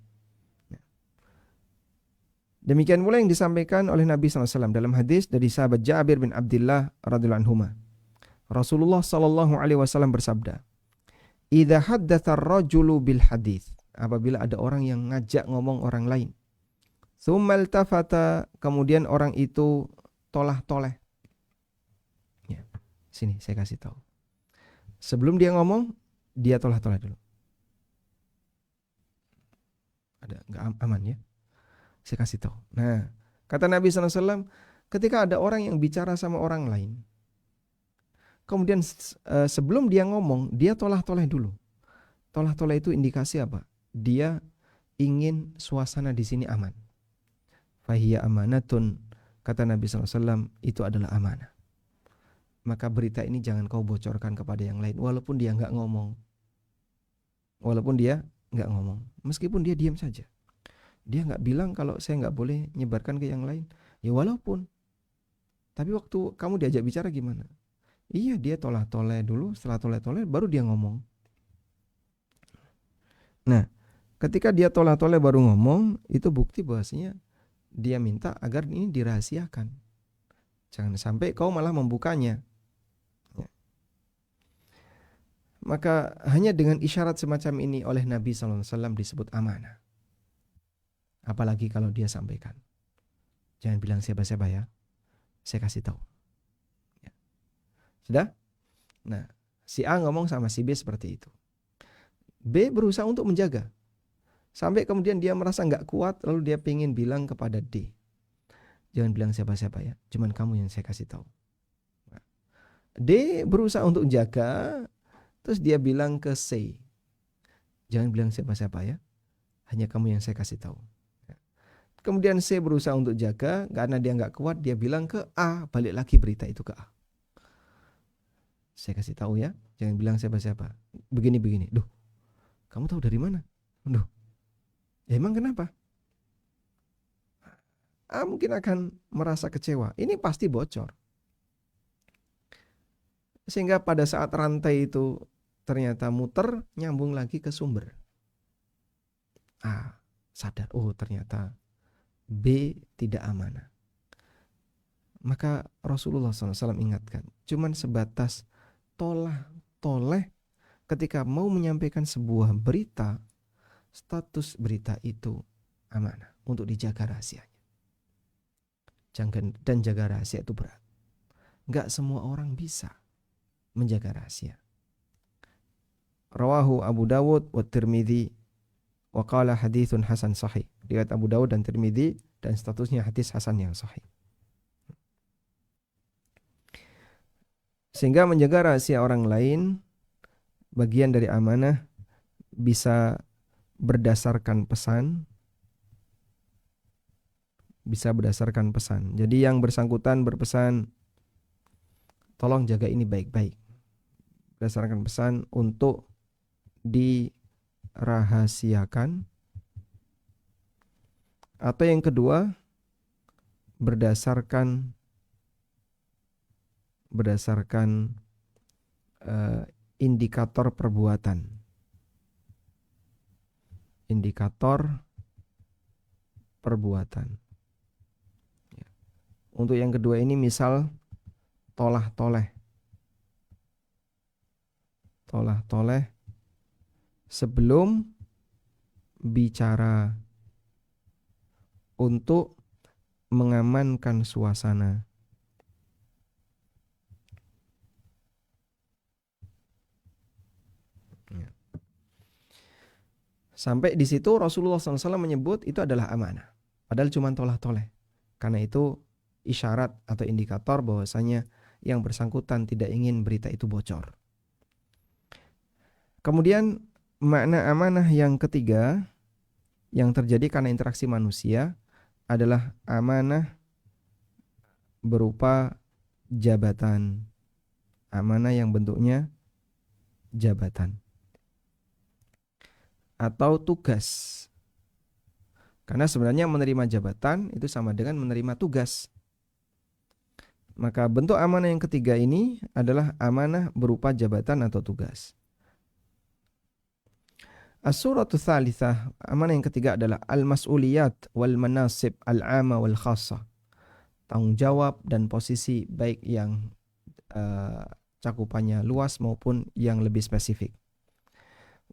Speaker 1: Demikian pula yang disampaikan oleh Nabi SAW dalam hadis dari sahabat Jabir bin Abdullah radhiyallahu anhuma. Rasulullah SAW bersabda, "Idza haddatsa ar-rajulu bil hadits," apabila ada orang yang ngajak ngomong orang lain. Tsummal tafata, kemudian orang itu tolah-toleh. Ya, sini saya kasih tahu. Sebelum dia ngomong, dia tolah-toleh dulu. Ada enggak aman ya? Saya kasih tahu. Nah, kata Nabi SAW, ketika ada orang yang bicara sama orang lain, kemudian sebelum dia ngomong, dia tolah-toleh dulu. Tolah-toleh itu indikasi apa? Dia ingin suasana di sini aman. Fahiya amanatun, kata Nabi SAW, itu adalah amanah. Maka berita ini jangan kau bocorkan kepada yang lain, walaupun dia nggak ngomong. Meskipun dia diam saja. Dia nggak bilang kalau saya nggak boleh nyebarkan ke yang lain. Ya walaupun. Tapi waktu kamu diajak bicara gimana? Iya, dia tolah-toleh dulu, setelah toleh-toleh baru dia ngomong. Nah, ketika dia tolah-toleh baru ngomong, itu bukti bahwasanya dia minta agar ini dirahasiakan. Jangan sampai kau malah membukanya. Ya. Maka hanya dengan isyarat semacam ini oleh Nabi SAW disebut amanah. Apalagi kalau dia sampaikan. Jangan bilang siapa-siapa ya. Saya kasih tahu. Ya. Sudah? Nah, si A ngomong sama si B seperti itu. B berusaha untuk menjaga. Sampai kemudian dia merasa nggak kuat, lalu dia pengen bilang kepada D. Jangan bilang siapa-siapa ya. Cuman kamu yang saya kasih tahu. Nah, D berusaha untuk jaga, terus dia bilang ke C. Jangan bilang siapa-siapa ya. Hanya kamu yang saya kasih tahu. Kemudian C berusaha untuk jaga, karena dia nggak kuat, dia bilang ke A, balik lagi berita itu ke A. Saya kasih tahu ya, jangan bilang siapa-siapa. Begini. Duh, kamu tahu dari mana? Duh, ya emang kenapa? A mungkin akan merasa kecewa. Ini pasti bocor. Sehingga pada saat rantai itu ternyata muter, nyambung lagi ke sumber. A sadar, oh ternyata B tidak amanah. Maka Rasulullah SAW ingatkan, cuman sebatas tolah-toleh ketika mau menyampaikan sebuah berita, status berita itu amanah untuk dijaga rahasianya. Dan jaga rahasia itu berat. Gak semua orang bisa menjaga rahasia. Rawahu Abu Dawud wa Tirmidzi wa qala haditsun hasan sahih. Riwayat Abu Dawud dan Tirmidzi dan statusnya hadis hasan yang sahih. Sehingga menjaga rahasia orang lain bagian dari amanah, bisa berdasarkan pesan. Jadi yang bersangkutan berpesan, tolong jaga ini baik-baik. Berdasarkan pesan untuk dirahasiakan. Atau yang kedua, berdasarkan indikator perbuatan. Ya. Untuk yang kedua ini misal tolah-toleh sebelum bicara untuk mengamankan suasana. Ya. Sampai di situ Rasulullah SAW menyebut itu adalah amanah. Padahal cuma tolah-toleh. Karena itu isyarat atau indikator bahwasanya yang bersangkutan tidak ingin berita itu bocor. Kemudian makna amanah yang ketiga yang terjadi karena interaksi manusia adalah amanah berupa jabatan. Amanah yang bentuknya jabatan. atau tugas. Karena sebenarnya menerima jabatan itu sama dengan menerima tugas. Maka bentuk amanah yang ketiga ini adalah amanah berupa jabatan atau tugas. As-suratu tsalitsah, amanah yang ketiga adalah al-mas'uliyat wal manasib al-'amma wal khassah. Tanggung jawab dan posisi baik yang cakupannya luas maupun yang lebih spesifik.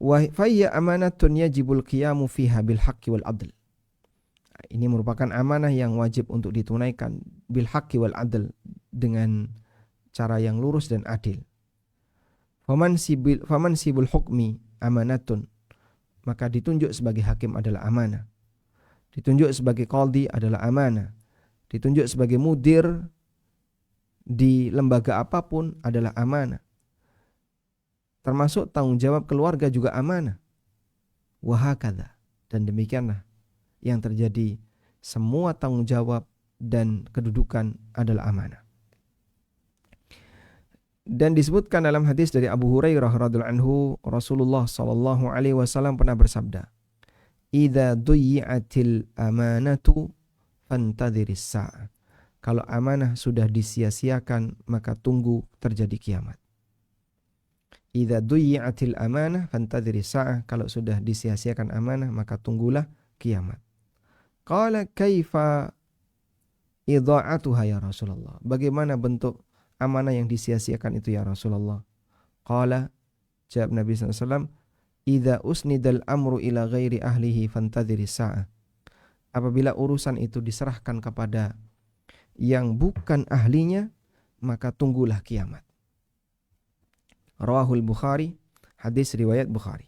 Speaker 1: Wa fayya amanatun yajibul qiyamu fiha bil haqqi wal adl. Ini merupakan amanah yang wajib untuk ditunaikan bil haqqi wal adl, dengan cara yang lurus dan adil. Faman sibul hukmi amanatun, maka ditunjuk sebagai hakim adalah amanah. Ditunjuk sebagai qadhi adalah amanah. Ditunjuk sebagai mudir di lembaga apapun adalah amanah. Termasuk tanggung jawab keluarga juga amanah. Wa hakadha, dan demikianlah yang terjadi. Semua tanggung jawab dan kedudukan adalah amanah. Dan disebutkan dalam hadis dari Abu Hurairah radhiyallahu anhu, Rasulullah sallallahu alaihi wasallam pernah bersabda, "Idza duyyi'atil amanatu fantadhiris sa'ah." Kalau amanah sudah disia-siakan, maka tunggu terjadi kiamat. Idza duyyi'atil amanah fantadhiris sa'ah. Kalau sudah disia-siakan amanah, maka tunggulah kiamat. Qala kaifa idha'atuha ya Rasulullah? Bagaimana bentuk amanah yang disia-siakan itu ya Rasulullah? Qala, jawab Nabi SAW, idza usnidal amru ila ghairi ahlihi fantadhiris sa'ah. Apabila urusan itu diserahkan kepada yang bukan ahlinya, maka tunggulah kiamat. Rawahul Bukhari, hadis riwayat Bukhari.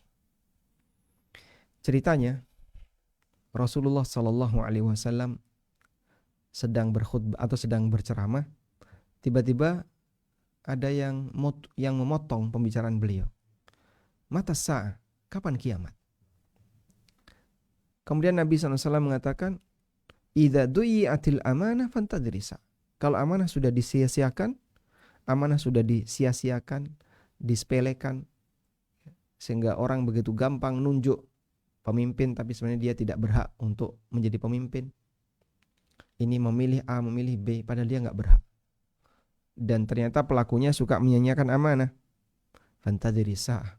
Speaker 1: Ceritanya, Rasulullah sallallahu alaihi wasallam sedang berkhutbah atau sedang berceramah, tiba-tiba ada yang memotong pembicaraan beliau. Mata sa'ah, kapan kiamat? Kemudian Nabi SAW mengatakan, idza duyi'atil amanah fantadrisa. Kalau amanah sudah disia-siakan, disepelekan, sehingga orang begitu gampang nunjuk pemimpin, tapi sebenarnya dia tidak berhak untuk menjadi pemimpin. Ini memilih A, memilih B, padahal dia nggak berhak. Dan ternyata pelakunya suka menyanyiakan amanah. Fantadrisa,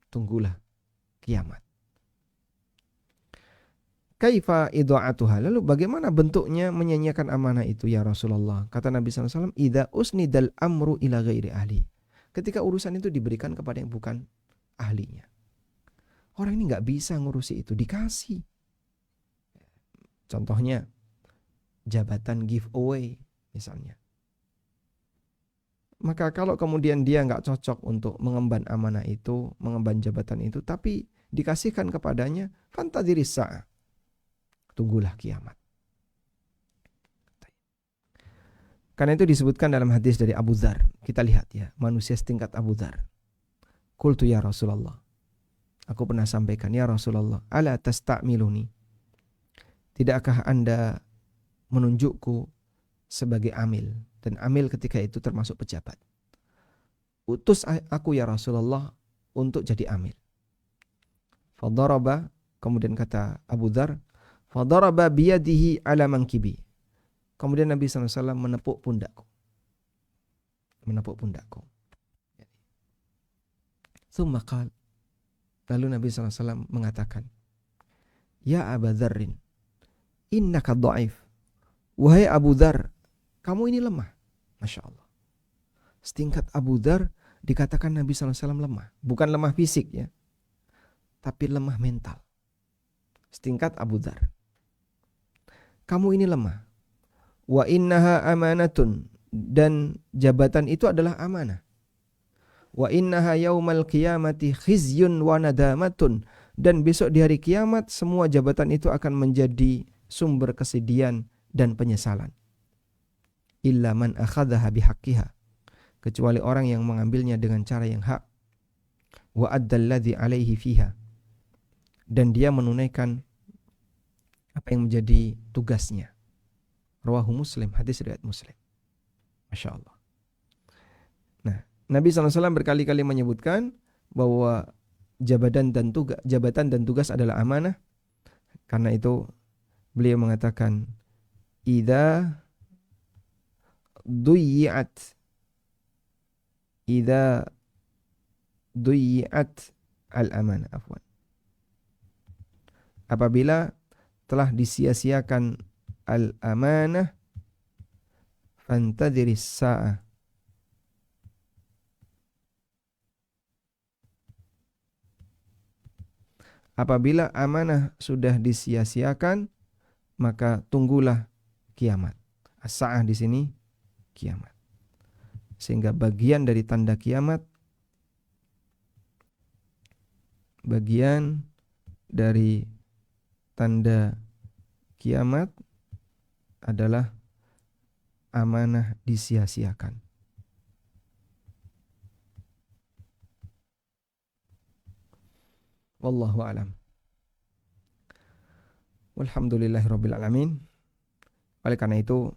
Speaker 1: tunggulah kiamat. Kaifa idha'atuha? Lalu bagaimana bentuknya menyanyiakan amanah itu ya Rasulullah? Kata Nabi SAW, idza usnidal amru ila ghairi ahli. Ketika urusan itu diberikan kepada yang bukan ahlinya. Orang ini nggak bisa ngurusi itu, dikasih. Contohnya, jabatan giveaway misalnya. Maka kalau kemudian dia nggak cocok untuk mengemban amanah itu, mengemban jabatan itu, tapi dikasihkan kepadanya, fantadhiris sa'ah, tunggulah kiamat. Karena itu disebutkan dalam hadis dari Abu Dzar. Kita lihat ya, manusia setingkat Abu Dzar. Qultu ya Rasulullah, aku pernah sampaikan, ya Rasulullah, ala tasta'miluni, tidakkah Anda menunjukku sebagai amil? Dan amil ketika itu termasuk pejabat. Utus aku ya Rasulullah untuk jadi amil. Fadaraba, kemudian kata Abu Dzar, fadaraba biyadihi ala mankibi. Kemudian Nabi SAW menepuk pundakku. Tsumma qala, lalu Nabi SAW mengatakan, ya Abu Dzarrin, innaka dha'if. Wahai Abu Dzar, kamu ini lemah. Masya Allah. Setingkat Abu Dzar dikatakan Nabi SAW lemah. Bukan lemah fisik ya, tapi lemah mental. Setingkat Abu Dzar. Kamu ini lemah. Wa innaha amanatun, dan jabatan itu adalah amanah. Wa innaha yaumal qiyamati khizyun wa nadamatun, dan besok di hari kiamat semua jabatan itu akan menjadi sumber kesedihan dan penyesalan. Illa man akhadhaha bihaqqiha, kecuali orang yang mengambilnya dengan cara yang hak. Wa addalladzi alaihi fiha, dan dia menunaikan apa yang menjadi tugasnya. Rawahu Muslim, hadis riwayat Muslim. Masya Allah. Nah, Nabi SAW berkali-kali menyebutkan bahwa jabatan dan tugas adalah amanah. Karena itu beliau mengatakan idza duyiat idza duyiat al-amanah, afwan. Apabila telah disia-siakan al-amanah fantadhiris sa'ah. Apabila amanah sudah disia-siakan, maka tunggulah kiamat. As-sa'ah di sini kiamat. Sehingga bagian dari tanda kiamat, bagian dari tanda kiamat adalah amanah disia-siakan. Wallahu a'lam. Walhamdulillahirabbil alamin. Oleh karena itu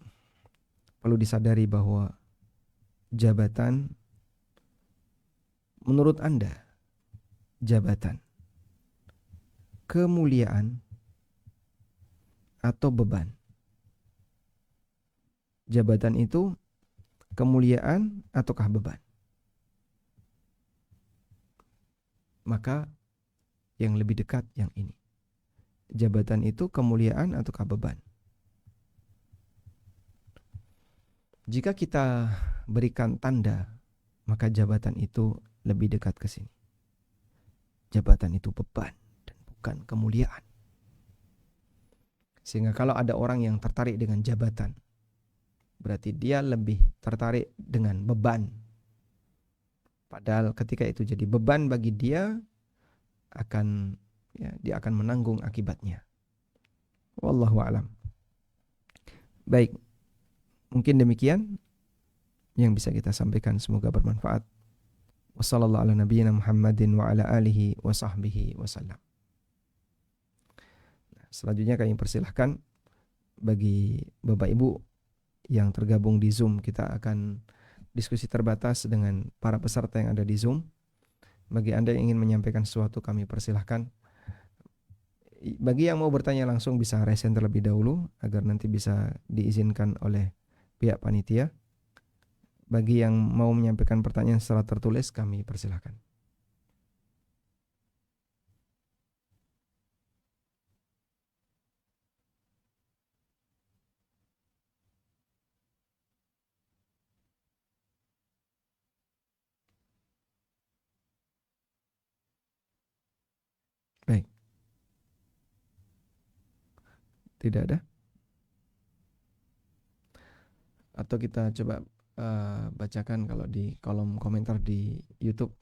Speaker 1: perlu disadari bahwa jabatan, menurut Anda, jabatan kemuliaan atau beban? Jabatan itu kemuliaan ataukah beban? Maka yang lebih dekat yang ini. Jabatan itu kemuliaan ataukah beban? Jika kita berikan tanda, maka jabatan itu lebih dekat ke sini. Jabatan itu beban dan bukan kemuliaan. Sehingga kalau ada orang yang tertarik dengan jabatan, berarti dia lebih tertarik dengan beban. Padahal ketika itu jadi beban bagi dia, dia akan menanggung akibatnya. Wallahu a'lam. Baik, mungkin demikian yang bisa kita sampaikan, semoga bermanfaat. Wassallallahu ala nabiyyina Muhammadin wa ala alihi wa sahbihi wasallam. Selanjutnya kami persilahkan bagi Bapak Ibu yang tergabung di Zoom, kita akan diskusi terbatas dengan para peserta yang ada di Zoom. Bagi Anda yang ingin menyampaikan sesuatu, kami persilahkan. Bagi yang mau bertanya langsung bisa raise hand terlebih dahulu agar nanti bisa diizinkan oleh pihak panitia. Bagi yang mau menyampaikan pertanyaan secara tertulis, kami persilahkan. Baik. Tidak ada? Atau kita coba bacakan kalau di kolom komentar di YouTube.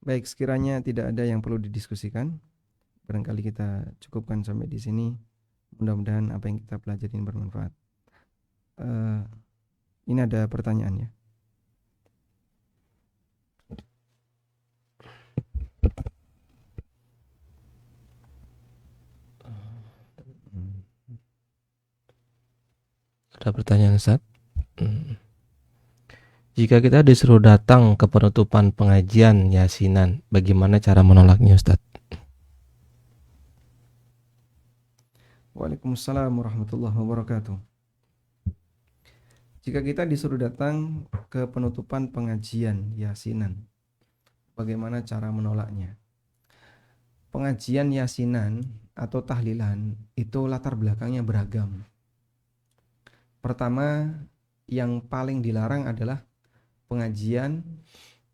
Speaker 1: Baik, sekiranya tidak ada yang perlu didiskusikan, barangkali kita cukupkan sampai di sini. Mudah-mudahan apa yang kita pelajari ini bermanfaat. Ini ada pertanyaan ya.
Speaker 2: Ada pertanyaan, Ustaz? Jika kita disuruh datang ke penutupan pengajian yasinan, bagaimana cara menolaknya, Ustaz?
Speaker 1: Waalaikumsalam warahmatullahi wabarakatuh. Jika kita disuruh datang ke penutupan pengajian yasinan, bagaimana cara menolaknya? Pengajian yasinan atau tahlilan itu latar belakangnya beragam. Pertama, yang paling dilarang adalah pengajian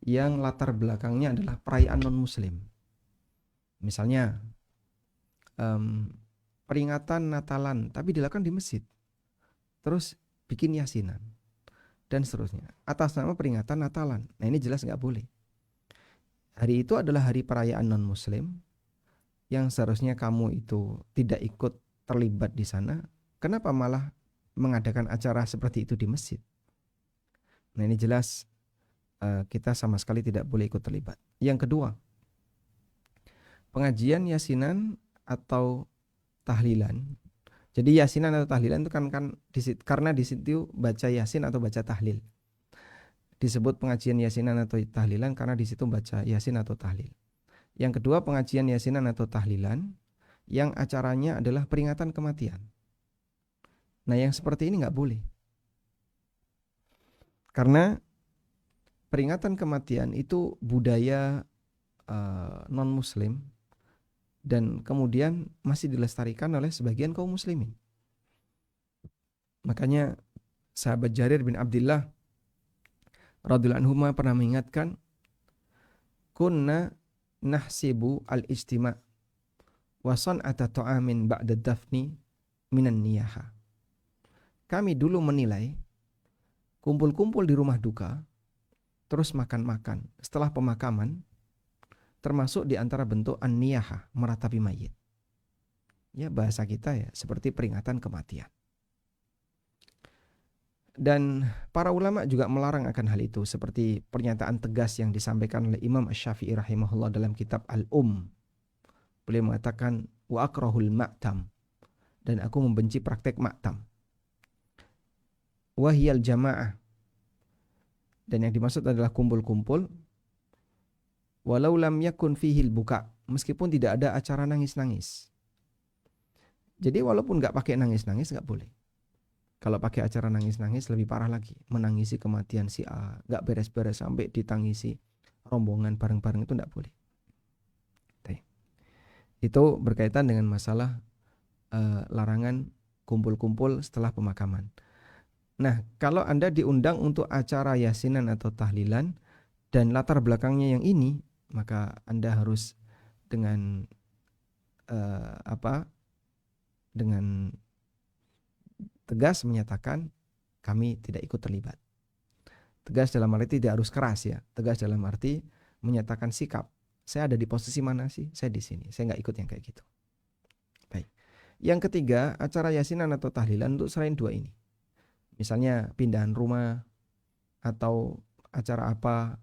Speaker 1: yang latar belakangnya adalah perayaan non-muslim. Misalnya peringatan Natalan, tapi dilakukan di masjid. Terus bikin yasinan dan seterusnya atas nama peringatan Natalan. Nah ini jelas nggak boleh. Hari itu adalah hari perayaan non-muslim yang seharusnya kamu itu tidak ikut terlibat di sana. Kenapa malah mengadakan acara seperti itu di masjid? Nah ini jelas kita sama sekali tidak boleh ikut terlibat. Yang kedua, pengajian yasinan atau tahlilan. Jadi yasinan atau tahlilan itu karena di situ baca yasin atau baca tahlil. Disebut pengajian yasinan atau tahlilan karena di situ baca yasin atau tahlil. Yang kedua, pengajian yasinan atau tahlilan yang acaranya adalah peringatan kematian. Nah yang seperti ini nggak boleh. Karena peringatan kematian itu budaya non-muslim dan kemudian masih dilestarikan oleh sebagian kaum muslimin. Makanya sahabat Jarir bin Abdullah radhiyallahu anhu pernah mengingatkan, kunna nahsibu al-ijtima' wa san'ata ta'amin ba'da dafni minan niyaha. Kami dulu menilai kumpul-kumpul di rumah duka terus makan-makan setelah pemakaman termasuk di antara bentuk an-niyaha, meratapi mayit. Ya bahasa kita ya seperti peringatan kematian. Dan para ulama juga melarang akan hal itu, seperti pernyataan tegas yang disampaikan oleh Imam Asy-Syafi'i rahimahullah dalam kitab Al-Um. Beliau mengatakan wa akrahul ma'tam, dan aku membenci praktek ma'tam. Wa hiyal jamaah, dan yang dimaksud adalah kumpul-kumpul. Walau lam yakun fihil buka, meskipun tidak ada acara nangis-nangis. Jadi walaupun nggak pakai nangis-nangis nggak boleh. Kalau pakai acara nangis-nangis lebih parah lagi, menangisi kematian si A, nggak beres-beres sampai ditangisi rombongan bareng-bareng, itu nggak boleh. Itu berkaitan dengan masalah larangan kumpul-kumpul setelah pemakaman. Nah, kalau Anda diundang untuk acara yasinan atau tahlilan dan latar belakangnya yang ini, maka Anda harus dengan dengan tegas menyatakan kami tidak ikut terlibat. Tegas dalam arti tidak harus keras ya. Tegas dalam arti menyatakan sikap. Saya ada di posisi mana sih? Saya di sini. Saya nggak ikut yang kayak gitu. Baik. Yang ketiga, acara yasinan atau tahlilan untuk selain dua ini. Misalnya pindahan rumah atau acara apa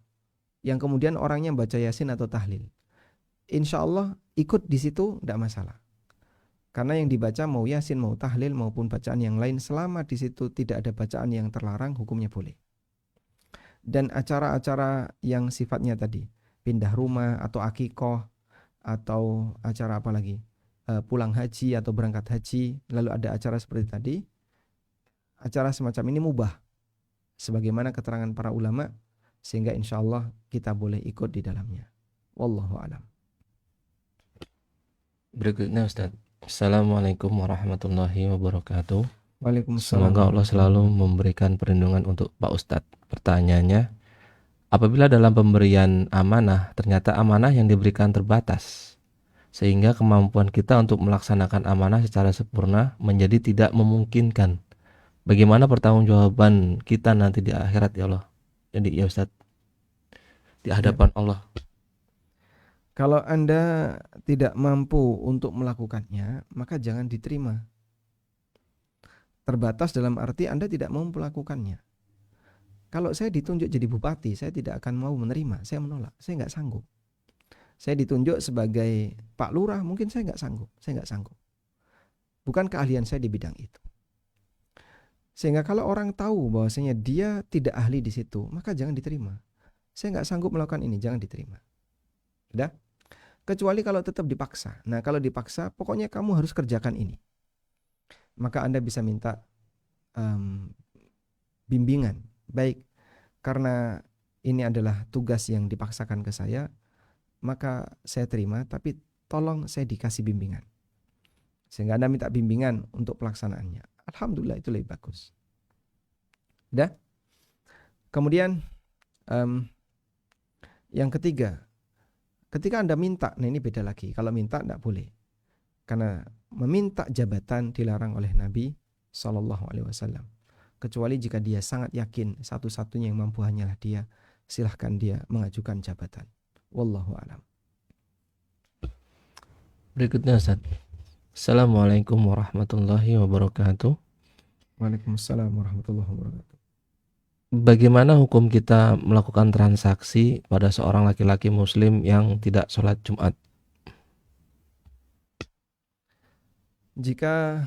Speaker 1: yang kemudian orangnya baca yasin atau tahlil. Insya Allah ikut di situ tidak masalah. Karena yang dibaca mau yasin, mau tahlil, maupun bacaan yang lain, selama di situ tidak ada bacaan yang terlarang, hukumnya boleh. Dan acara-acara yang sifatnya tadi, pindah rumah atau akikoh, atau acara apa lagi, pulang haji atau berangkat haji, lalu ada acara seperti tadi, acara semacam ini mubah, sebagaimana keterangan para ulama, sehingga insya Allah kita boleh ikut di dalamnya. Wallahu a'lam.
Speaker 2: Berikutnya Ustaz. Assalamualaikum warahmatullahi wabarakatuh.
Speaker 1: Waalaikumsalam.
Speaker 2: Semoga Allah selalu memberikan perlindungan untuk Pak Ustadz. Pertanyaannya, apabila dalam pemberian amanah ternyata amanah yang diberikan terbatas, sehingga kemampuan kita untuk melaksanakan amanah secara sempurna menjadi tidak memungkinkan, bagaimana pertanggungjawaban kita nanti di akhirat ya Allah? Jadi ya Ustadz, di hadapan Allah.
Speaker 1: Kalau Anda tidak mampu untuk melakukannya, maka jangan diterima. Terbatas dalam arti Anda tidak mampu melakukannya. Kalau saya ditunjuk jadi bupati, saya tidak akan mau menerima, saya menolak, saya nggak sanggup. Saya ditunjuk sebagai Pak Lurah, mungkin saya nggak sanggup. Bukan keahlian saya di bidang itu. Sehingga kalau orang tahu bahwasanya dia tidak ahli di situ, maka jangan diterima. Saya nggak sanggup melakukan ini, jangan diterima. Sudah? Kecuali kalau tetap dipaksa. Nah, kalau dipaksa, pokoknya kamu harus kerjakan ini. Maka Anda bisa minta bimbingan. Baik, karena ini adalah tugas yang dipaksakan ke saya, maka saya terima, tapi tolong saya dikasih bimbingan. Sehingga Anda minta bimbingan untuk pelaksanaannya. Alhamdulillah, itu lebih bagus. Udah? Kemudian, yang ketiga, ketika Anda minta, nah ini beda lagi. Kalau minta tidak boleh. Karena meminta jabatan dilarang oleh Nabi Shallallahu Alaihi Wasallam. Kecuali jika dia sangat yakin satu-satunya yang mampu hanyalah dia, silahkan dia mengajukan jabatan. Wallahu a'lam.
Speaker 2: Berikutnya Ustaz. Assalamualaikum warahmatullahi wabarakatuh.
Speaker 1: Waalaikumsalam warahmatullahi wabarakatuh.
Speaker 2: Bagaimana hukum kita melakukan transaksi pada seorang laki-laki muslim yang tidak sholat Jumat?
Speaker 1: Jika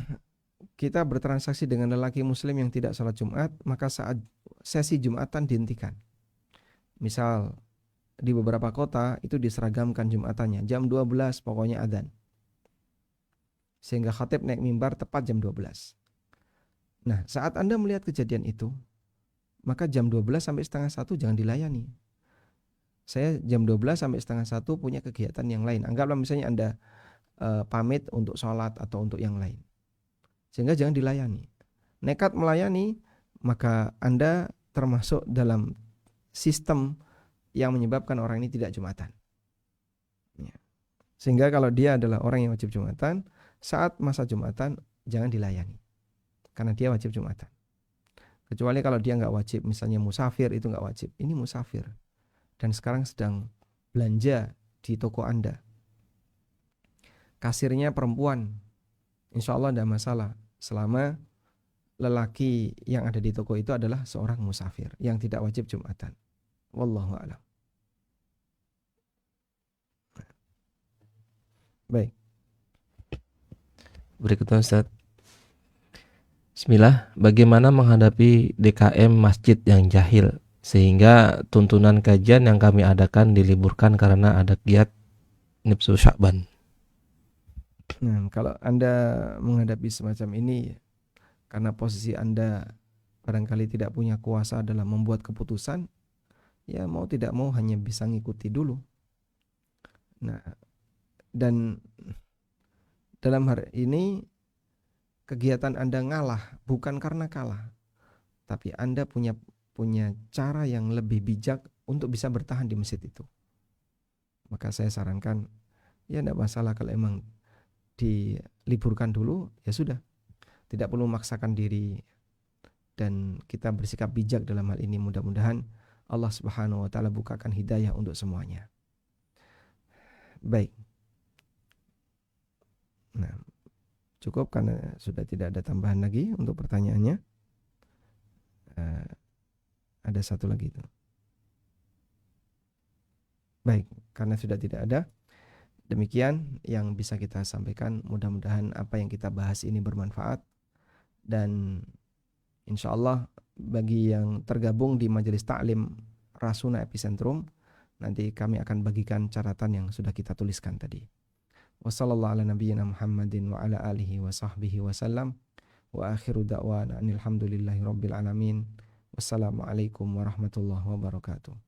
Speaker 1: kita bertransaksi dengan lelaki muslim yang tidak sholat Jumat, maka saat sesi Jumatan dihentikan. Misal di beberapa kota itu diseragamkan Jumatannya, jam 12 pokoknya adzan. Sehingga khatib naik mimbar tepat jam 12. Nah, saat Anda melihat kejadian itu, maka jam 12 sampai setengah 1 jangan dilayani. Saya jam 12 sampai setengah 1 punya kegiatan yang lain. Anggaplah misalnya Anda pamit untuk sholat atau untuk yang lain. Sehingga jangan dilayani. Nekat melayani, maka Anda termasuk dalam sistem yang menyebabkan orang ini tidak Jumatan. Ya. Sehingga kalau dia adalah orang yang wajib Jumatan, saat masa Jumatan jangan dilayani. Karena dia wajib Jumatan. Kecuali kalau dia nggak wajib, misalnya musafir itu nggak wajib. Ini musafir. Dan sekarang sedang belanja di toko Anda. Kasirnya perempuan, insya Allah tidak masalah. Selama lelaki yang ada di toko itu adalah seorang musafir yang tidak wajib Jumatan. Wallahu a'lam. Baik.
Speaker 2: Berikutnya Ustaz. Bismillah, bagaimana menghadapi DKM masjid yang jahil sehingga tuntunan kajian yang kami adakan diliburkan karena ada giat Nifsu Sya'ban?
Speaker 1: Nah, kalau Anda menghadapi semacam ini karena posisi Anda barangkali tidak punya kuasa dalam membuat keputusan, ya mau tidak mau hanya bisa ngikuti dulu. Nah, dan dalam hari ini kegiatan Anda ngalah bukan karena kalah, tapi Anda punya cara yang lebih bijak untuk bisa bertahan di masjid itu. Maka saya sarankan, ya tidak masalah kalau emang diliburkan dulu, ya sudah. Tidak perlu memaksakan diri dan kita bersikap bijak dalam hal ini. Mudah-mudahan Allah Subhanahu wa taala bukakan hidayah untuk semuanya. Baik. Nah, cukup karena sudah tidak ada tambahan lagi untuk pertanyaannya. Ada satu lagi itu. Baik, karena sudah tidak ada, demikian yang bisa kita sampaikan. Mudah-mudahan apa yang kita bahas ini bermanfaat. Dan insya Allah bagi yang tergabung di Majelis Ta'lim Rasuna Epicentrum, nanti kami akan bagikan catatan yang sudah kita tuliskan tadi. Wassallallahu ala nabiyyina Muhammadin wa ala alihi wa sahbihi wa sallam. Wa akhiru da'wana anilhamdulillahi rabbil alamin. Wassalamualaikum warahmatullahi wabarakatuh.